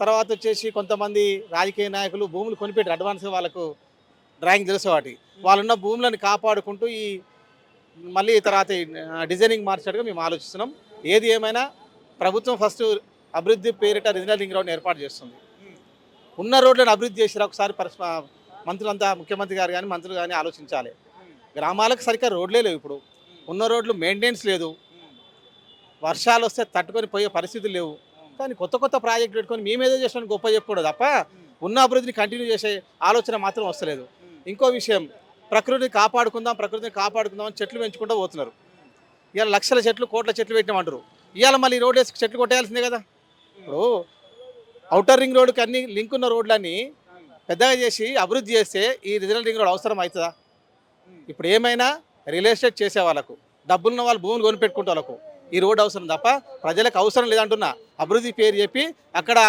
తర్వాత వచ్చేసి కొంతమంది రాజకీయ నాయకులు భూములు కొనిపెట్టి అడ్వాన్స్గా వాళ్ళకు డ్రాయింగ్ తెలుసు, వాటి వాళ్ళున్న భూములను కాపాడుకుంటూ ఈ మళ్ళీ తర్వాత డిజైనింగ్ మార్చినట్టుగా మేము ఆలోచిస్తున్నాం. ఏది ఏమైనా ప్రభుత్వం ఫస్ట్ అభివృద్ధి పేరిట రీజనల్ రింగ్ రోడ్ని ఏర్పాటు చేస్తుంది. ఉన్న రోడ్లను అభివృద్ధి చేసిరా ఒకసారి మంత్రులంతా, ముఖ్యమంత్రి గారు కానీ మంత్రులు కానీ ఆలోచించాలి. గ్రామాలకు సరిగ్గా రోడ్లే లేవు, ఇప్పుడు ఉన్న రోడ్లు మెయింటెనెన్స్ లేదు, వర్షాలు వస్తే తట్టుకొని పోయే పరిస్థితులు లేవు. కానీ కొత్త కొత్త ప్రాజెక్టులు పెట్టుకొని మేమేదో చేసిన గొప్ప చెప్పకూడదు తప్ప ఉన్న అభివృద్ధిని కంటిన్యూ చేసే ఆలోచన మాత్రం వస్తలేదు. ఇంకో విషయం, ప్రకృతిని కాపాడుకుందాం అని చెట్లు పెంచుకుంటూ పోతున్నారు. ఇవాళ లక్షల చెట్లు, కోట్ల చెట్లు పెట్టినామంటారు, ఇవాళ మళ్ళీ రోడ్ వేసి చెట్లు కొట్టేయాల్సిందే కదా. ఇప్పుడు ఔటర్ రింగ్ రోడ్డుకి అన్ని లింక్ ఉన్న రోడ్లన్నీ పెద్దగా చేసి అభివృద్ధి చేస్తే ఈ రీజనల్ రింగ్ రోడ్ అవసరం అవుతుందా? ఇప్పుడు ఏమైనా రియల్ ఎస్టేట్ చేసే వాళ్ళకు, డబ్బులున్న వాళ్ళు భూములు కొనిపెట్టుకుంటే వాళ్ళకు ఈ రోడ్ అవసరం తప్ప ప్రజలకు అవసరం లేదంటున్నా. అభివృద్ధి పేరు చెప్పి అక్కడ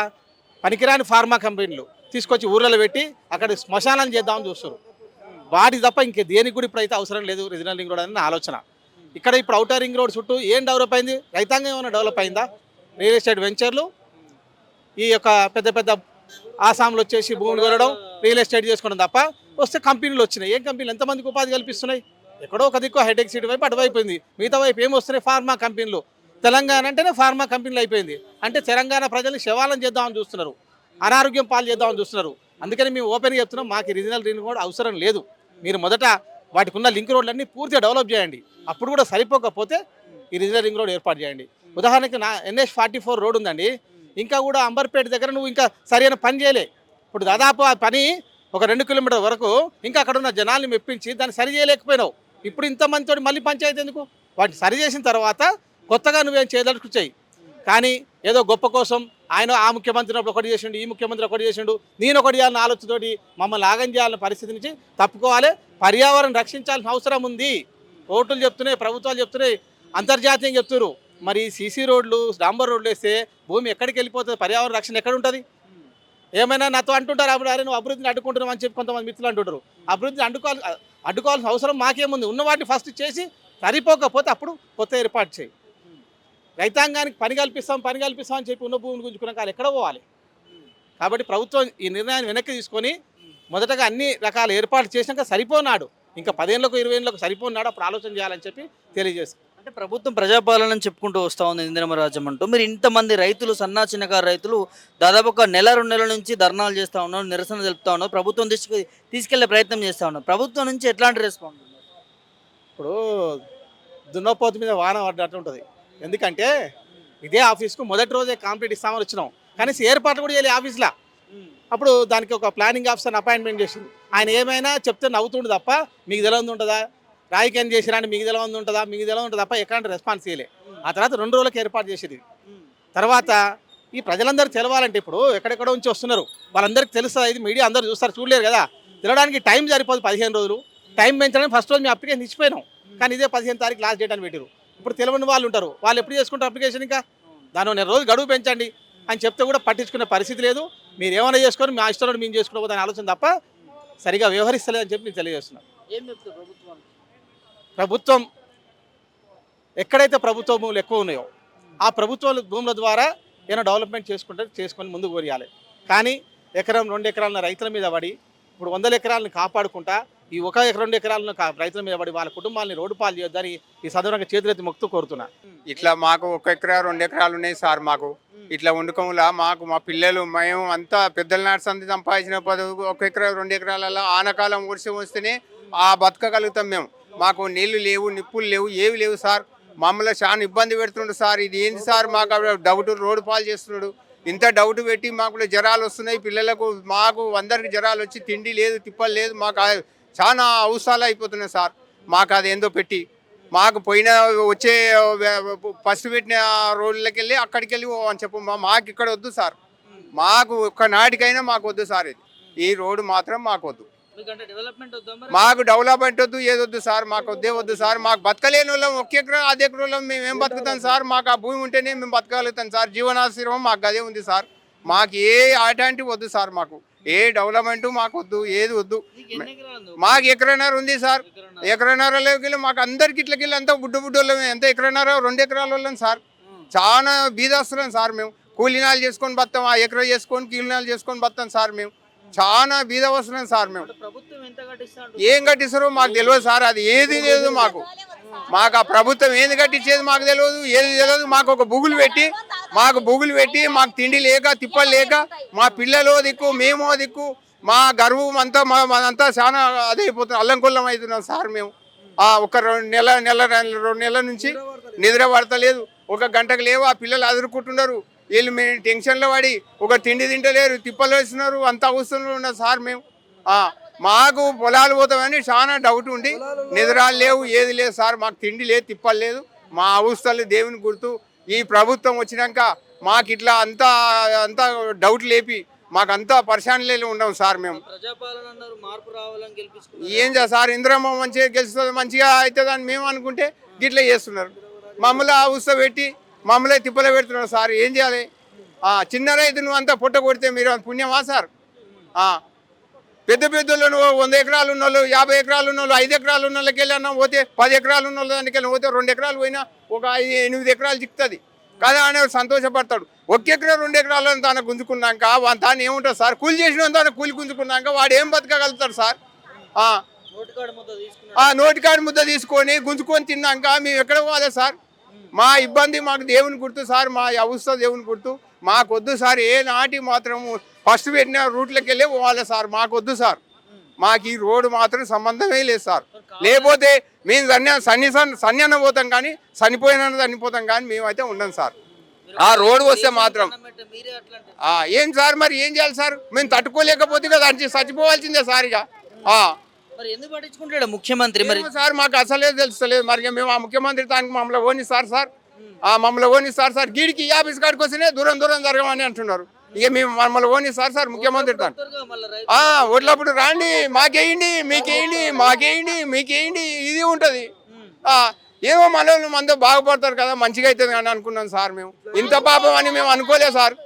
పనికిరాని ఫార్మా కంపెనీలు తీసుకొచ్చి ఊర్లలో పెట్టి అక్కడ శ్మశానం చేద్దామని చూస్తారు. వాటికి తప్ప ఇంకే దేనికి కూడా ఇప్పుడైతే అవసరం లేదు రీజనల్ రింగ్ రోడ్ అని ఆలోచన. ఇక్కడ ఇప్పుడు ఔటర్ రింగ్ రోడ్ చుట్టూ ఏం డెవలప్ అయింది? రైతాంగం ఏమైనా డెవలప్ అయిందా? రియల్ ఎస్టేట్ వెంచర్లు, ఈ యొక్క పెద్ద పెద్ద ఆసాంలు వచ్చేసి భూములు కొనడం, రియల్ ఎస్టేట్ చేసుకోవడం తప్ప వస్తే కంపెనీలు వచ్చినాయి. ఏం కంపెనీలు ఎంతమందికి ఉపాధి కల్పిస్తున్నాయి? ఎక్కడో ఒక దిక్కు హైటెక్ సిటీ వైపు అటువైపు అయింది, మిగతా వైపు ఏమి వస్తున్నాయి? ఫార్మా కంపెనీలు. తెలంగాణ అంటేనే ఫార్మా కంపెనీలు అయిపోయింది. అంటే తెలంగాణ ప్రజల్ని శవాలను చేద్దామని చూస్తున్నారు, అనారోగ్యం పాలు చేద్దామని చూస్తున్నారు. అందుకని మేము ఓపెన్గా చెప్తున్నాం, మాకు రీజనల్ రింగ్ రోడ్ అవసరం లేదు. మీరు మొదట వాటికి ఉన్న లింక్ రోడ్లన్నీ పూర్తిగా డెవలప్ చేయండి, అప్పుడు కూడా సరిపోకపోతే ఈ రీజనల్ రింగ్ రోడ్ ఏర్పాటు చేయండి. ఉదాహరణకి నా NH-44 రోడ్ ఉందండి, ఇంకా కూడా అంబర్పేట దగ్గర నువ్వు ఇంకా సరైన పని చేయలే. ఇప్పుడు దాదాపు ఆ పని ఒక 2 కిలోమీటర్ వరకు ఇంకా అక్కడ ఉన్న జనాల్ని మెప్పించి దాన్ని సరి చేయలేకపోయినావు. ఇప్పుడు ఇంతమందితో మళ్ళీ పంచాయతీ ఎందుకు? వాటిని సరి చేసిన తర్వాత కొత్తగా నువ్వేం చేయదలుచుకు చెయ్యి. కానీ ఏదో గొప్ప కోసం ఆయన ఆ ముఖ్యమంత్రి ఒకటి చేసిండు, ఈ ముఖ్యమంత్రి ఒకటి చేసిండు, నేను ఒకటి చేయాలని ఆలోచనతోటి మమ్మల్ని ఆగం చేయాలన్న పరిస్థితి నుంచి తప్పుకోవాలి. పర్యావరణం రక్షించాల్సిన అవసరం ఉంది. కోర్టులు చెప్తున్నాయి, ప్రభుత్వాలు చెప్తున్నాయి, అంతర్జాతీయంగా చెప్తున్నారు. మరి సీసీ రోడ్లు, డాంబర్ రోడ్లు వేస్తే భూమి ఎక్కడికి వెళ్ళిపోతుంది? పర్యావరణ రక్షణ ఎక్కడ ఉంటుంది? ఏమైనా నాతో అంటుంటారు, అప్పుడు అరే నువ్వు అభివృద్ధిని అడ్డుకుంటున్నావు అని చెప్పి కొంతమంది మిత్రులు అంటుంటారు. అభివృద్ధిని అడ్డుకోవాల్సిన అవసరం మాకేముంది? ఉన్న వాటిని ఫస్ట్ చేసి సరిపోకపోతే అప్పుడు కొత్త ఏర్పాటు చేయి. రైతాంగానికి పని కల్పిస్తాం అని చెప్పి ఉన్న భూమిని గుంజుకున్నాక వాళ్ళు ఎక్కడ పోవాలి? కాబట్టి ప్రభుత్వం ఈ నిర్ణయాన్ని వెనక్కి తీసుకొని మొదటగా అన్ని రకాల ఏర్పాట్లు చేసినాక సరిపోనాడు, ఇంకా 10 ఏళ్ళకు 20 ఏళ్ళకు సరిపోనాడు, అప్పుడు ఆలోచన చేయాలని చెప్పి తెలియజేస్తాం. అంటే ప్రభుత్వం ప్రజాపాలన చెప్పుకుంటూ వస్తూ ఉంది ఇందిరమ్మ రాజ్యం అంటూ. మీరు ఇంతమంది రైతులు, సన్నా చిన్నకారు రైతులు దాదాపు ఒక 1-2 నెలల నుంచి ధర్నాలు చేస్తూ ఉన్నారు, నిరసన తెలుపుతా ఉన్నారు, ప్రభుత్వం తీసుకెళ్లే ప్రయత్నం చేస్తూ ఉన్నారు. ప్రభుత్వం నుంచి ఎట్లాంటి రెస్పాన్స్? ఇప్పుడు దున్నపోతు మీద వాన పడ్డట్టు ఉంటుంది. ఎందుకంటే ఇదే ఆఫీస్కు మొదటి రోజే కాంప్లీట్ ఇస్తామని వచ్చినాం, కానీ ఏర్పాట్లు కూడా చేయలేదు ఆఫీస్లో. అప్పుడు దానికి ఒక ప్లానింగ్ ఆఫీసర్ని అపాయింట్మెంట్ చేసింది. ఆయన ఏమైనా చెప్తే నవ్వుతుండు తప్ప మీకు తెలియదు ఉంటుందా, రాజకీయం చేసినా అని మీకు తెలియదు ఉంటుందా తప్ప ఎక్కడంటే రెస్పాన్స్ చేయలే. ఆ తర్వాత 2 రోజులకు ఏర్పాటు చేసేది. తర్వాత ఈ ప్రజలందరూ తెలవాలంటే ఇప్పుడు ఎక్కడెక్కడో నుంచి వస్తున్నారు, వాళ్ళందరికీ తెలుస్తుంది. ఇది మీడియా అందరూ చూస్తారు, చూడలేరు కదా. తెలవడానికి టైం సరిపోదు. 15 రోజులు టైం పెంచడానికి ఫస్ట్ రోజు మీ అప్లికేషన్ ఇచ్చిపోయినాం, కానీ ఇదే 15 తారీఖు లాస్ట్ డేట్ అని పెట్టారు. ఇప్పుడు తెలియని వాళ్ళు ఉంటారు, వాళ్ళు ఎప్పుడు చేసుకుంటారు అప్లికేషన్? ఇంకా దాని 1 రోజు గడువు పెంచండి అని చెప్తే కూడా పట్టించుకునే పరిస్థితి లేదు. మీరు ఏమైనా చేసుకొని మా ఇష్టంలో మేము చేసుకోవద్దని ఆలోచన తప్ప సరిగా వ్యవహరిస్తలేదని చెప్పి నేను తెలియజేస్తున్నాను. ఏం చెప్తారు ప్రభుత్వానికి? ప్రభుత్వం ఎక్కడైతే ప్రభుత్వ భూములు ఎక్కువ ఉన్నాయో ఆ ప్రభుత్వ భూముల ద్వారా ఏమైనా డెవలప్మెంట్ చేసుకొని ముందుకు పోయాలి. కానీ 1-2 ఎకరాల రైతుల మీద పడి ఇప్పుడు 100 ఎకరాలను కాపాడుకుంటా ఈ 1 ఎకరా 2 ఎకరాలను రైతుల మీద పడి వాళ్ళ కుటుంబాలని రోడ్డు పాలు చేయొద్దని ఈ సదనంగా చేతులెత్తి మొక్తూ కోరుతున్నా. ఇట్లా మాకు 1 ఎకరా 2 ఎకరాలు ఉన్నాయి సార్. మాకు ఇట్లా వండుకోములా మాకు మా పిల్లలు మేము అంతా పెద్దల నాటి సంది సంపాదించిన 1 ఎకరా 2 ఎకరాలలో ఆనకాలం వర్షం వస్తేనే ఆ బతకగలుగుతాం మేము. మాకు నీళ్లు లేవు, నిప్పులు లేవు, ఏవి లేవు సార్. మమ్మల్ని చాలా ఇబ్బంది పెడుతుండ్రు సార్. ఇది ఏంటి సార్? మాకు డౌట్ రోడ్డు పాలు చేస్తున్నాడు. ఇంత డౌట్ పెట్టి మాకు జ్వరాలు వస్తున్నాయి పిల్లలకు, మాకు అందరికి జ్వరాలు వచ్చి తిండి లేదు, తిప్పలు లేదు. మాకు చాలా అవసరాలు అయిపోతున్నాయి సార్. మాకు అది ఏందో పెట్టి మాకు వచ్చే ఫస్ట్ పెట్టిన రోడ్లకి వెళ్ళి అక్కడికి వెళ్ళి అని చెప్పు. మాకు ఇక్కడ వద్దు సార్. మాకు ఒక్క నాటికైనా మాకు వద్దు సార్. ఈ రోడ్డు మాత్రం మాకు వద్దు. మాకు డెవలప్మెంట్ వద్దు, ఏదొద్దు సార్. మాకు వద్దు సార్. మాకు బతకలేని వాళ్ళం 1 ఎకరా 10 ఎకరాలో మేము బతుకుతాం సార్. మాకు ఆ భూమి ఉంటేనే మేము బతకగలుగుతాం సార్. జీవనాశ్రమం మాకు అదే ఉంది సార్. మాకు ఏ అటాంటి వద్దు సార్. మాకు ఏ డెవలప్మెంట్ మాకు వద్దు, ఏది వద్దు. మాకు ఎకరన్నర ఉంది సార్. ఎకరన్నరలోకి మాకు అందరికి ఇట్లకెళ్ళి అంతా బుడ్డోళ్ళమే. ఎంత ఎకరన్నర 2 ఎకరాల వాళ్ళం సార్. చాలా బీదస్తున్నాం సార్. మేము కూలీనాలు చేసుకొని బతాం, ఆ ఎకరా చేసుకొని కూలీనాలు చేసుకొని బతాం సార్. మేము చాలా బీద వస్తున్నాం సార్. మేము ఏం కట్టిస్తారో మాకు తెలియదు సార్. అది ఏది లేదు మాకు. మాకు ఆ ప్రభుత్వం ఏది కట్టించేది మాకు తెలియదు, ఏది తెలియదు. మాకు ఒక బుగులు పెట్టి మాకు తిండి లేక తిప్పలు లేక మా పిల్లలు దిక్కు, మేము దిక్కు, మా గర్వం అంతా మనంతా చాలా అదైపోతున్నాం, అల్లంకొల్లం అవుతున్నాం సార్. మేము ఒక 2 నెలల నుంచి నిద్ర పడతలేదు. 1 గంటకు లేవు. ఆ పిల్లలు అదురుకుంటున్నారు. వీళ్ళు మేము టెన్షన్లో పడి ఒక తిండి తింటలేరు, తిప్పలు వేస్తున్నారు. అంత అవసరంలో ఉన్నారు సార్. మేము మాకు పొలాలు పోతామని చాలా డౌట్ ఉండి నిద్రాలు లేవు, ఏది లేదు సార్. మాకు తిండి లేదు, తిప్పలు లేదు. మా అవస్థలు దేవుని గుర్తు. ఈ ప్రభుత్వం వచ్చినాక మాకు ఇట్లా అంతా డౌట్ లేపి మాకంతా పరిశానలో ఉన్నాం సార్. మేము ఏం చేయాలి సార్? ఇంద్రమ్మ మంచిగా గెలుస్తుంది, మంచిగా అవుతుందని మేము అనుకుంటే గిట్లా చేస్తున్నారు. మమ్మల్ని అవస్థ పెట్టి మమ్మల్ని తిప్పలు పెడుతున్నారు సార్. ఏం చేయాలి? చిన్న రైతు నువ్వు అంతా పుట్ట కొడితే మీరు పుణ్యమా సార్? పెద్ద పెద్దలు 100 ఎకరాలు ఉన్న వాళ్ళు, 50 ఎకరాలు ఉన్న వాళ్ళు, 5 ఎకరాలు ఉన్న వాళ్ళకి వెళ్ళినా పోతే 10 ఎకరాలు ఉన్న దానికి వెళ్ళి పోతే 2 ఎకరాలు పోయినా ఒక 8 ఎకరాలు చిక్కుతుంది కదా అని సంతోషపడతాడు. 1 ఎకరా 2 ఎకరాలను తాను గుంజుకున్నాక తాను ఏముంటుంది సార్? కూలి చేసిన తాను కూలి గుంజుకున్నాక వాడు ఏం బతకగలుగుతాడు సార్? నోటికాడి ముద్ద తీసుకొని గుంజుకొని తిన్నాక మేము ఎక్కడ పోవాలి సార్? మా ఇబ్బంది మాకు దేవుని గుర్తు సార్. మా అవస్థ దేవుని గుర్తు. మాకు వద్దు సార్. ఏ నాటి మాత్రము ఫస్ట్ పెట్టిన రూట్లోకి వెళ్ళి పోవాలి సార్. మాకు వద్దు సార్. మాకు ఈ రోడ్డు మాత్రం సంబంధమే లేదు సార్. లేకపోతే మేము సన్యాన పోతాం కానీ చనిపోతాం కానీ మేమైతే ఉండం సార్. ఆ రోడ్డు వస్తే మాత్రం ఏం సార్? మరి ఏం చేయాలి సార్? మేము తట్టుకోలేకపోతే కదా చచ్చిపోవాల్సిందే సార్. ఇక ఎందుకు పట్టించుకుంటాడు ముఖ్యమంత్రి? మరి సార్ మాకు అసలే తెలుస్తలేదు. మరి మేము ఆ ముఖ్యమంత్రి దానికి మమ్మల్ని ఓనిస్తారు సార్. మమ్మల్ని ఓనిస్తారు సార్. గీడికి ఆఫీస్ కాడికి వస్తేనే దూరం జరగమని అంటున్నారు. ఇక మేము మమ్మల్ని ఓనిస్తారు సార్ ముఖ్యమంత్రి దాన్ని. ఓట్లప్పుడు రాండి, మాకేయండి, మీకేయండి ఇది ఉంటుంది. ఏమో మనల్ని మందో బాగుపడతారు కదా, మంచిగా అవుతుంది అని అనుకున్నాం సార్. మేము ఇంత పాపం అని మేము అనుకోలేదు సార్.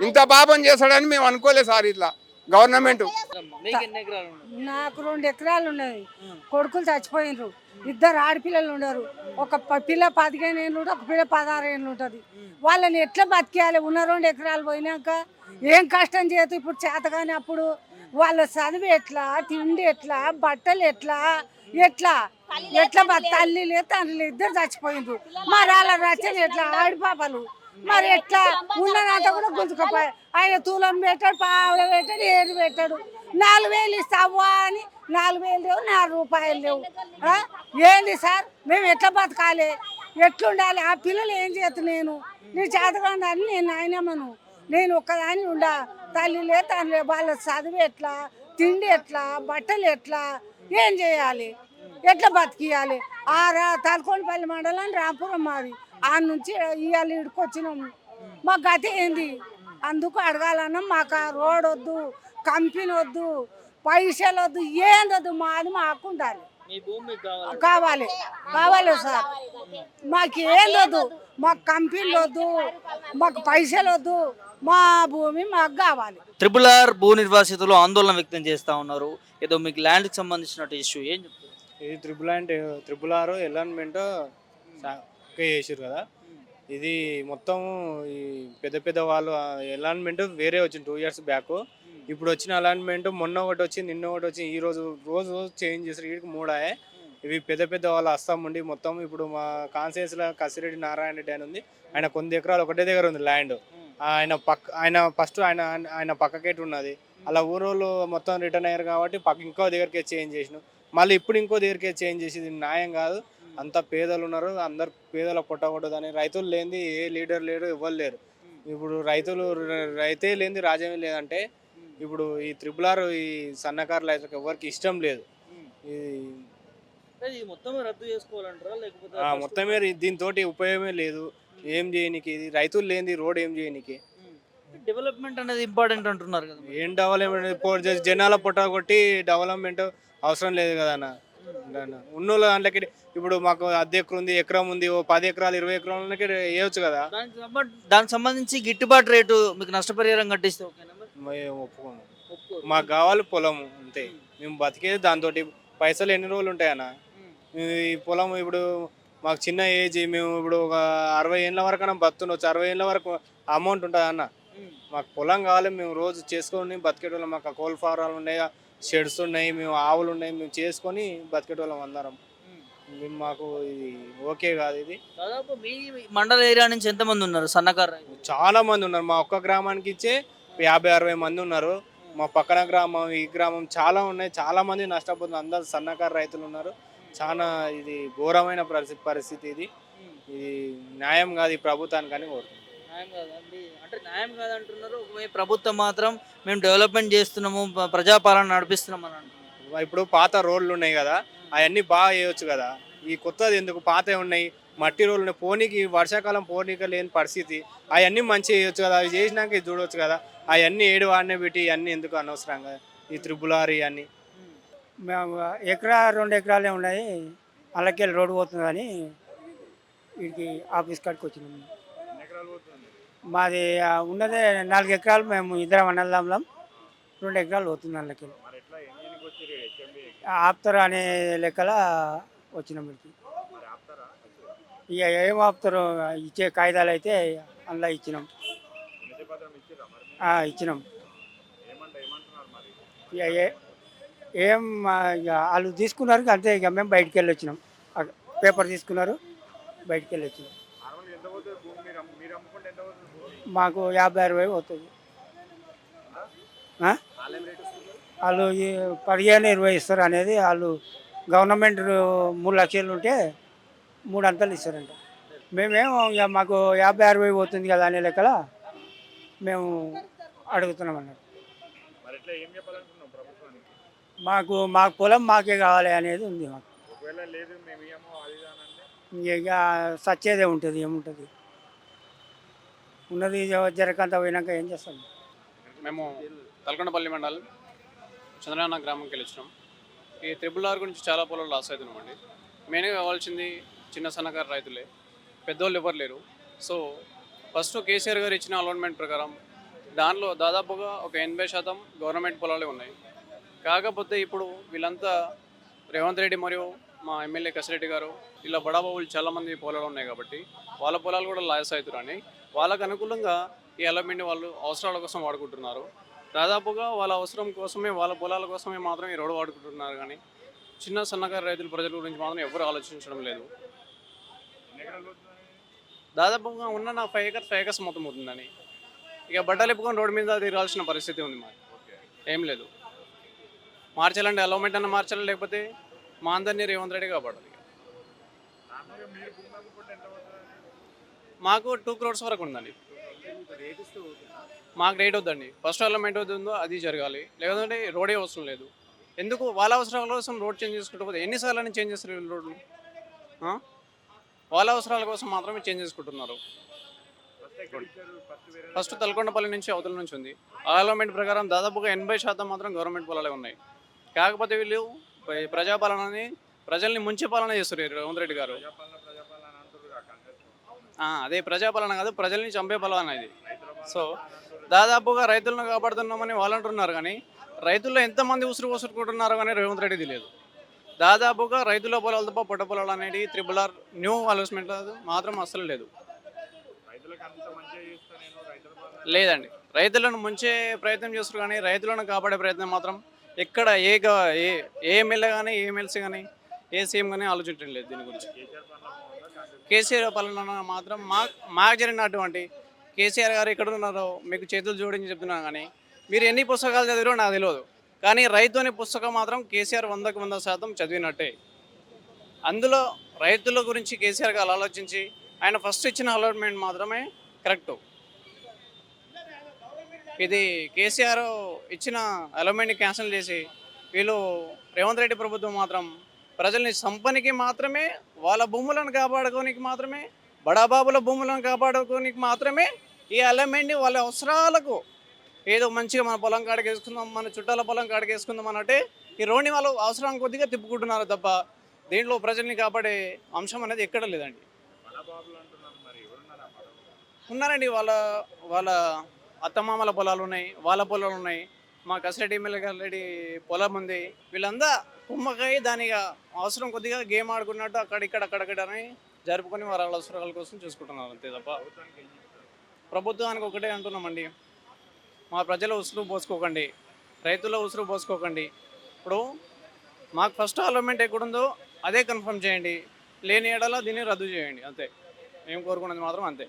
ఇంత పాపం చేస్తాడని మేము అనుకోలేదు సార్. ఇట్లా గవర్నమెంట్. నాకు 2 ఎకరాలు ఉన్నది. కొడుకులు చచ్చిపోయినరు. 2 ఆడపిల్లలు ఉన్నారు. ఒక పిల్ల 15 ఏళ్ళు ఉంటుంది, ఒక పిల్ల 16 ఏళ్ళు ఉంటుంది. వాళ్ళని ఎట్లా బతికేయాలి? ఉన్న 2 ఎకరాలు పోయినాక ఏం కష్టం చేయదు. ఇప్పుడు చేత కానీ అప్పుడు వాళ్ళ చదువు ఎట్లా, తిండి ఎట్లా, బట్టలు ఎట్లా తల్లి లేదు తండ్రి లేదు, 2 చచ్చిపోయినరు. మరి వాళ్ళ రచన ఎట్లా? ఆడిపాపలు మరి ఎట్లా? ఉన్నదంతా కూడా గుంజుకపోయి ఆయన తూలం పెట్టాడు, పావులు పెట్టాడు, 7 పెట్టాడు. 4,000 ఇస్తావా అని 4,000 లేవు, 4 రూపాయలు లేవు. ఏంది సార్? మేము ఎట్లా బతకాలి? ఎట్లుండాలి? ఆ పిల్లలు ఏం చేస్తున్నాను? నీ చేతగాని నేను నాయనమ్మను, నేను ఒక్కదాన్ని ఉండా. తల్లి లేదు తండ్రి లేదు. వాళ్ళ చదువు ఎట్లా, తిండి ఎట్లా, బట్టలు ఎట్లా, ఏం చేయాలి? ఎట్లా బతికియాలి? తలకొండపల్లి మండలం రాంపురం మాది. ఆ నుంచి ఇవాళ ఇక్కడికి వచ్చినాము. మా గతి ఏంది? అందుకు అడగాలన్నా. మాకు ఆ రోడ్ వద్దు, కంపెనీ వద్దు, పైసలు వద్దు, ఏందొద్దు. మాది మాకు ఉండాలి. కావాలి సార్. మాకు ఏందొద్దు. మాకు కంపెనీలు వద్దు, మాకు పైసలు వద్దు. మా భూమి మాకు కావాలి. RRR భూ నిర్వాసితులు ఆందోళన వ్యక్తం చేస్తా ఉన్నారు. ఏదో మీకు ల్యాండ్కి సంబంధించిన ఇష్యూ ఏం చెప్తారు? ఇది RRR ఎలాన్మెంట్ చేసారు కదా. ఇది మొత్తం ఈ పెద్ద వాళ్ళు ఎలాన్మెంట్ వేరే వచ్చింది 2 years బ్యాక్. ఇప్పుడు వచ్చిన అలాట్మెంట్ మొన్న ఒకటి వచ్చింది, నిన్న ఒకటి వచ్చింది, ఈ రోజు రోజు చేంజ్ చేస్తారు. వీడికి 3 ఆయే. ఇవి పెద్ద పెద్ద వాళ్ళు వస్తాం ఉండి మొత్తం. ఇప్పుడు మా కాన్సెన్స్లో కసిరెడ్డి నారాయణ రెడ్డి అని ఉంది. ఆయన కొన్ని ఎకరాలు ఒకటే దగ్గర ఉంది ల్యాండ్. ఆయన ఫస్ట్ ఆయన పక్కకేటి ఉన్నది. అలా ఊరోళ్ళు మొత్తం రిటర్న్ అయ్యారు కాబట్టి ఇంకో దగ్గరికి చేంజ్ చేసినాం. మళ్ళీ ఇప్పుడు ఇంకో దగ్గరికి చేంజ్ చేసి ఇది న్యాయం కాదు. అంత పేదలు ఉన్నారు, అందరు పేదలు కొట్టకూడదని. రైతులు లేనిది ఏ లీడర్ లేరు, ఎవరు లేరు. ఇప్పుడు రైతే లేనిది రాజ్యమే లేదంటే ఇప్పుడు ఈ త్రిపుల్ ఈ సన్నకారు రైతులకు ఎవరికి ఇష్టం లేదు. ఇది మొత్తం రద్దు చేసుకోవాలంటారా లేకపోతే మొత్తమే దీంతో ఉపయోగమే లేదు. ఏం చేయనికి, ఇది రైతులు లేనిది రోడ్ ఏం చేయనికి. డెవలప్మెంట్ అనేది ఇంపార్టెంట్ అంటున్నారు కదా. ఏం డెవలప్మెంట్, జనాల పొట్ట కొట్టి డెవలప్మెంట్ అవసరం లేదు కదా అన్న. ఉన్నోళ్ళ దాంట్లోకి ఇప్పుడు మాకు అద్దె ఎకరం ఉంది, ఓ 10 ఎకరాలు 20 ఎకరాలకి వేయవచ్చు కదా. దానికి సంబంధించి గిట్టుబాటు రేటు మీకు నష్టపరిహారం కట్టిస్తే ఓకేనా మరి? మేము ఒప్పుకోము. మాకు కావాలి పొలం అంతే. మేము బతికేది దాంతో. పైసలు ఎన్ని రోజులు ఉంటాయన్న? ఈ పొలం ఇప్పుడు మాకు చిన్న ఏజ్, మేము ఇప్పుడు ఒక 60 ఏళ్ళ వరకు బతుండొచ్చు. 60 ఏళ్ళ వరకు అమౌంట్ ఉంటుంది అన్న. మాకు పొలం కావాలి, మేము రోజు చేసుకొని బతికేటోళ్ళం. మాకు కోల్ ఫారాలు ఉన్నాయి, షెడ్స్ ఉన్నాయి, మేము ఆవులు ఉన్నాయి, మేము చేసుకొని బతికేటోళ్ళం అందరం. మాకు ఇది ఓకే కాదు. ఇది దాదాపు మీ మండల ఏరియా నుంచి ఎంతమంది ఉన్నారు సన్నకారు రైతులు? చాలా మంది ఉన్నారు. మా ఒక్క గ్రామానికి ఇచ్చే 50-60 మంది ఉన్నారు. మా పక్కన గ్రామం, ఈ గ్రామం చాలా ఉన్నాయి. చాలా మంది నష్టపోతున్నారు. అందరు సన్నకారు రైతులు ఉన్నారు. చాలా ఇది ఘోరమైన పరిస్థితి. ఇది న్యాయం కాదు ఈ ప్రభుత్వానికి అని కోరుతున్నాం. న్యాయం కాదండి అంటే న్యాయం కాదంటున్నారు. ఒకవైపు ప్రభుత్వం మాత్రం మేము డెవలప్మెంట్ చేస్తున్నాము, ప్రజాపాలన నడిపిస్తున్నాం అని అంటున్నారు. ఇప్పుడు పాత రోడ్లు ఉన్నాయి కదా, అవన్నీ బాగా వేయవచ్చు కదా. ఈ కొత్తది ఎందుకు? పాత ఉన్నాయి, మట్టి రోడ్లు ఉన్నాయి. పోనీకి వర్షాకాలం పోనీక లేని పరిస్థితి. అవన్నీ మంచిగా వేయవచ్చు కదా. అవి చేసినాక ఇది చూడవచ్చు కదా. అవన్నీ 7 వాడినే పెట్టి ఇవన్నీ ఎందుకు అనవసరంగా ఈ త్రిపుల్ ఇవన్నీ. మేము ఎకరా 2 ఎకరాలే ఉన్నాయి. అలాగే రోడ్డు పోతుందని వీడికి ఆఫీస్ కాడికి వచ్చినాము. మాది ఉన్నదే 4 ఎకరాలు. మేము ఇద్దరం అన్నదమ్ములం. 2 ఎకరాలు పోతుంది అందులోకి. ఆపుతారు అనే లెక్కల వచ్చినాం వీడికి. ఇక ఏం ఆపుతారు, ఇచ్చే కాగితాలు అయితే అందులో ఇచ్చినాం. ఇచ్చినాం. ఇక ఏం ఇక వాళ్ళు తీసుకున్నారు అంతే. ఇక మేము బయటికి వెళ్ళి వచ్చినాం. పేపర్ తీసుకున్నారు, బయటికి వెళ్ళి వచ్చినాం. మాకు 50-60 అవుతుంది. వాళ్ళు 15-20 ఇస్తారు అనేది. వాళ్ళు గవర్నమెంట్ 3 లక్షలు ఉంటే 3 అంతలు ఇస్తారంట. మేమేమో ఇక మాకు 50-60 పోతుంది కదా అనే లెక్కల మేము అడుగుతున్నాం అన్నట్టు. మాకు పొలం మాకే కావాలి అనేది ఉంది. మాకు ఇక సచ్చేదే ఉంటుంది. ఏముంటుంది, ఉన్నది జరకంత పోయినాక ఏం చేస్తాం. మేము తలకొండపల్లి మండలం చంద్రనారాయణ గ్రామంకి వెళ్ళి వచ్చినాం. ఈ త్రిపుల్ గురించి చాలా పొలాలు లాస్ అవుతున్నామండి. మెయిన్గా కావాల్సింది చిన్న సన్నకారు రైతులే, పెద్దోళ్ళు ఎవరు లేరు. సో ఫస్ట్ కేసీఆర్ గారు ఇచ్చిన అలాట్మెంట్ ప్రకారం దానిలో దాదాపుగా ఒక 80% గవర్నమెంట్ పొలాలే ఉన్నాయి. కాకపోతే ఇప్పుడు వీళ్ళంతా రేవంత్ రెడ్డి మరియు మా ఎమ్మెల్యే కసిరెడ్డి గారు ఇలా బడాబాబులు చాలామంది పొలాలు ఉన్నాయి కాబట్టి వాళ్ళ పొలాలు కూడా లాస్ అవుతున్నారని వాళ్ళకు అనుకూలంగా ఈ అలాట్మెంట్ వాళ్ళు అవసరాల కోసం వాడుకుంటున్నారు. దాదాపుగా వాళ్ళ అవసరం కోసమే, వాళ్ళ పొలాల కోసమే మాత్రం ఈ రోడ్డు వాడుకుంటున్నారు. కానీ చిన్న సన్నకారు రైతుల ప్రజల గురించి మాత్రం ఎవరు ఆలోచించడం లేదు. దాదాపుగా ఉన్న నా 5 acres మొత్తం అవుతుందని ఇక బట్టలు ఇప్పుకొని రోడ్డు మీద తిరగాల్సిన పరిస్థితి ఉంది. మాకు ఏం లేదు. మార్చాలంటే అలాట్మెంట్ అన్న మార్చాలి, లేకపోతే మా అందరినీ రేవంత్ రెడ్డి కాపాడాలి. మాకు 2 crores వరకు ఉందండి. మాకు రేట్ వద్దండి. ఫస్ట్ అలాట్మెంట్ అవుతుందో అది జరగాలి, లేదంటే రోడే అవసరం లేదు. ఎందుకు వాళ్ళ అవసరాల కోసం రోడ్ చేంజ్ చేసుకుంటూ పోతే ఎన్నిసార్లు చేంజ్ చేస్తారు వీళ్ళు రోడ్లు? వాళ్ళ అవసరాల కోసం మాత్రమే చేంజ్ చేసుకుంటున్నారు. ఫస్ట్ తలకొండపల్లి నుంచి అవతల నుంచి ఉంది. అలాట్మెంట్ ప్రకారం దాదాపుగా 80% మాత్రం గవర్నమెంట్ పొలాలే ఉన్నాయి. కాకపోతే వీళ్ళు ప్రజాపాలనని ప్రజల్ని ముంచే పాలన చేస్తారు రేవంత్ రెడ్డి గారు. అదే ప్రజాపాలన కాదు, ప్రజల్ని చంపే పాలన ఇది. సో దాదాపుగా రైతులను కాపాడుతున్నామని వాళ్ళు అంటున్నారు, కానీ రైతుల్లో ఎంతమంది ఉసురు పోసుకుంటున్నారో కానీ రేవంత్ రెడ్డి తెలియదు. దాదాపుగా రైతుల పొలాలు తప్ప పొట్ట పొలాలు అనేది త్రిపుల్ న్యూ అలాట్మెంట్ మాత్రం అస్సలు లేదు. లేదండి, రైతులను ముంచే ప్రయత్నం చేస్తారు కానీ రైతులను కాపాడే ప్రయత్నం మాత్రం ఎక్కడ ఏ ఎమ్మెల్యే కానీ ఏ ఎమ్మెల్సీ కానీ ఏ సీఎం కానీ ఆలోచించడం లేదు దీని గురించి. కేసీఆర్ పాలన మాత్రం మాకు జరిగినటువంటి కేసీఆర్ గారు ఎక్కడ ఉన్నారో మీకు చేతులు జోడించి చెప్తున్నాను కానీ మీరు ఎన్ని పుస్తకాలు చదివారో నాకు తెలియదు, కానీ రైతు అనే పుస్తకం మాత్రం కేసీఆర్ 100% చదివినట్టే. అందులో రైతుల గురించి కేసీఆర్ గారు ఆలోచించి ఆయన ఫస్ట్ ఇచ్చిన అలాట్మెంట్ మాత్రమే కరెక్టు. ఇది కేసీఆర్ ఇచ్చిన అలాట్మెంట్ని క్యాన్సిల్ చేసి వీళ్ళు రేవంత్ రెడ్డి ప్రభుత్వం మాత్రం ప్రజల్ని సంపనికి మాత్రమే, వాళ్ళ భూములను కాపాడుకోనికి మాత్రమే, బడాబాబుల భూములను కాపాడుకోనికి మాత్రమే ఈ అలాట్మెంట్ని వాళ్ళ అవసరాలకు ఏదో మంచిగా మన పొలం కాడికి వేసుకుందాం, మన చుట్టాల పొలం కాడికి వేసుకుందాం అన్నట్టే ఈ రోడ్ని వాళ్ళు అవసరం కొద్దిగా తిప్పుకుంటున్నారు తప్ప దీంట్లో ప్రజల్ని కాపాడే అంశం అనేది ఎక్కడ లేదండి. ఉన్నారండి, వాళ్ళ అత్తమామల పొలాలు ఉన్నాయి, వాళ్ళ పొలాలు ఉన్నాయి, మా కసిరెడ్డి ఎమ్మెల్యే గారి పొలం ఉంది. వీళ్ళంతా కుమ్మకాయ దానిగా అవసరం కొద్దిగా గేమ్ ఆడుకున్నట్టు అక్కడక్కడ అని జరుపుకొని వాళ్ళ అవసరాల కోసం చూసుకుంటున్నారు అంతే తప్ప ప్రభుత్వానికి ఒకటే అంటున్నామండి, మా ప్రజల ఉసురు పోసుకోకండి, రైతుల ఉసురు పోసుకోకండి. ఇప్పుడు మాకు ఫస్ట్ అలాట్మెంట్ ఎక్కడుందో అదే కన్ఫర్మ్ చేయండి, లేని ఏడలా దీన్ని రద్దు చేయండి అంతే. మేము కోరుకున్నది మాత్రం అంతే.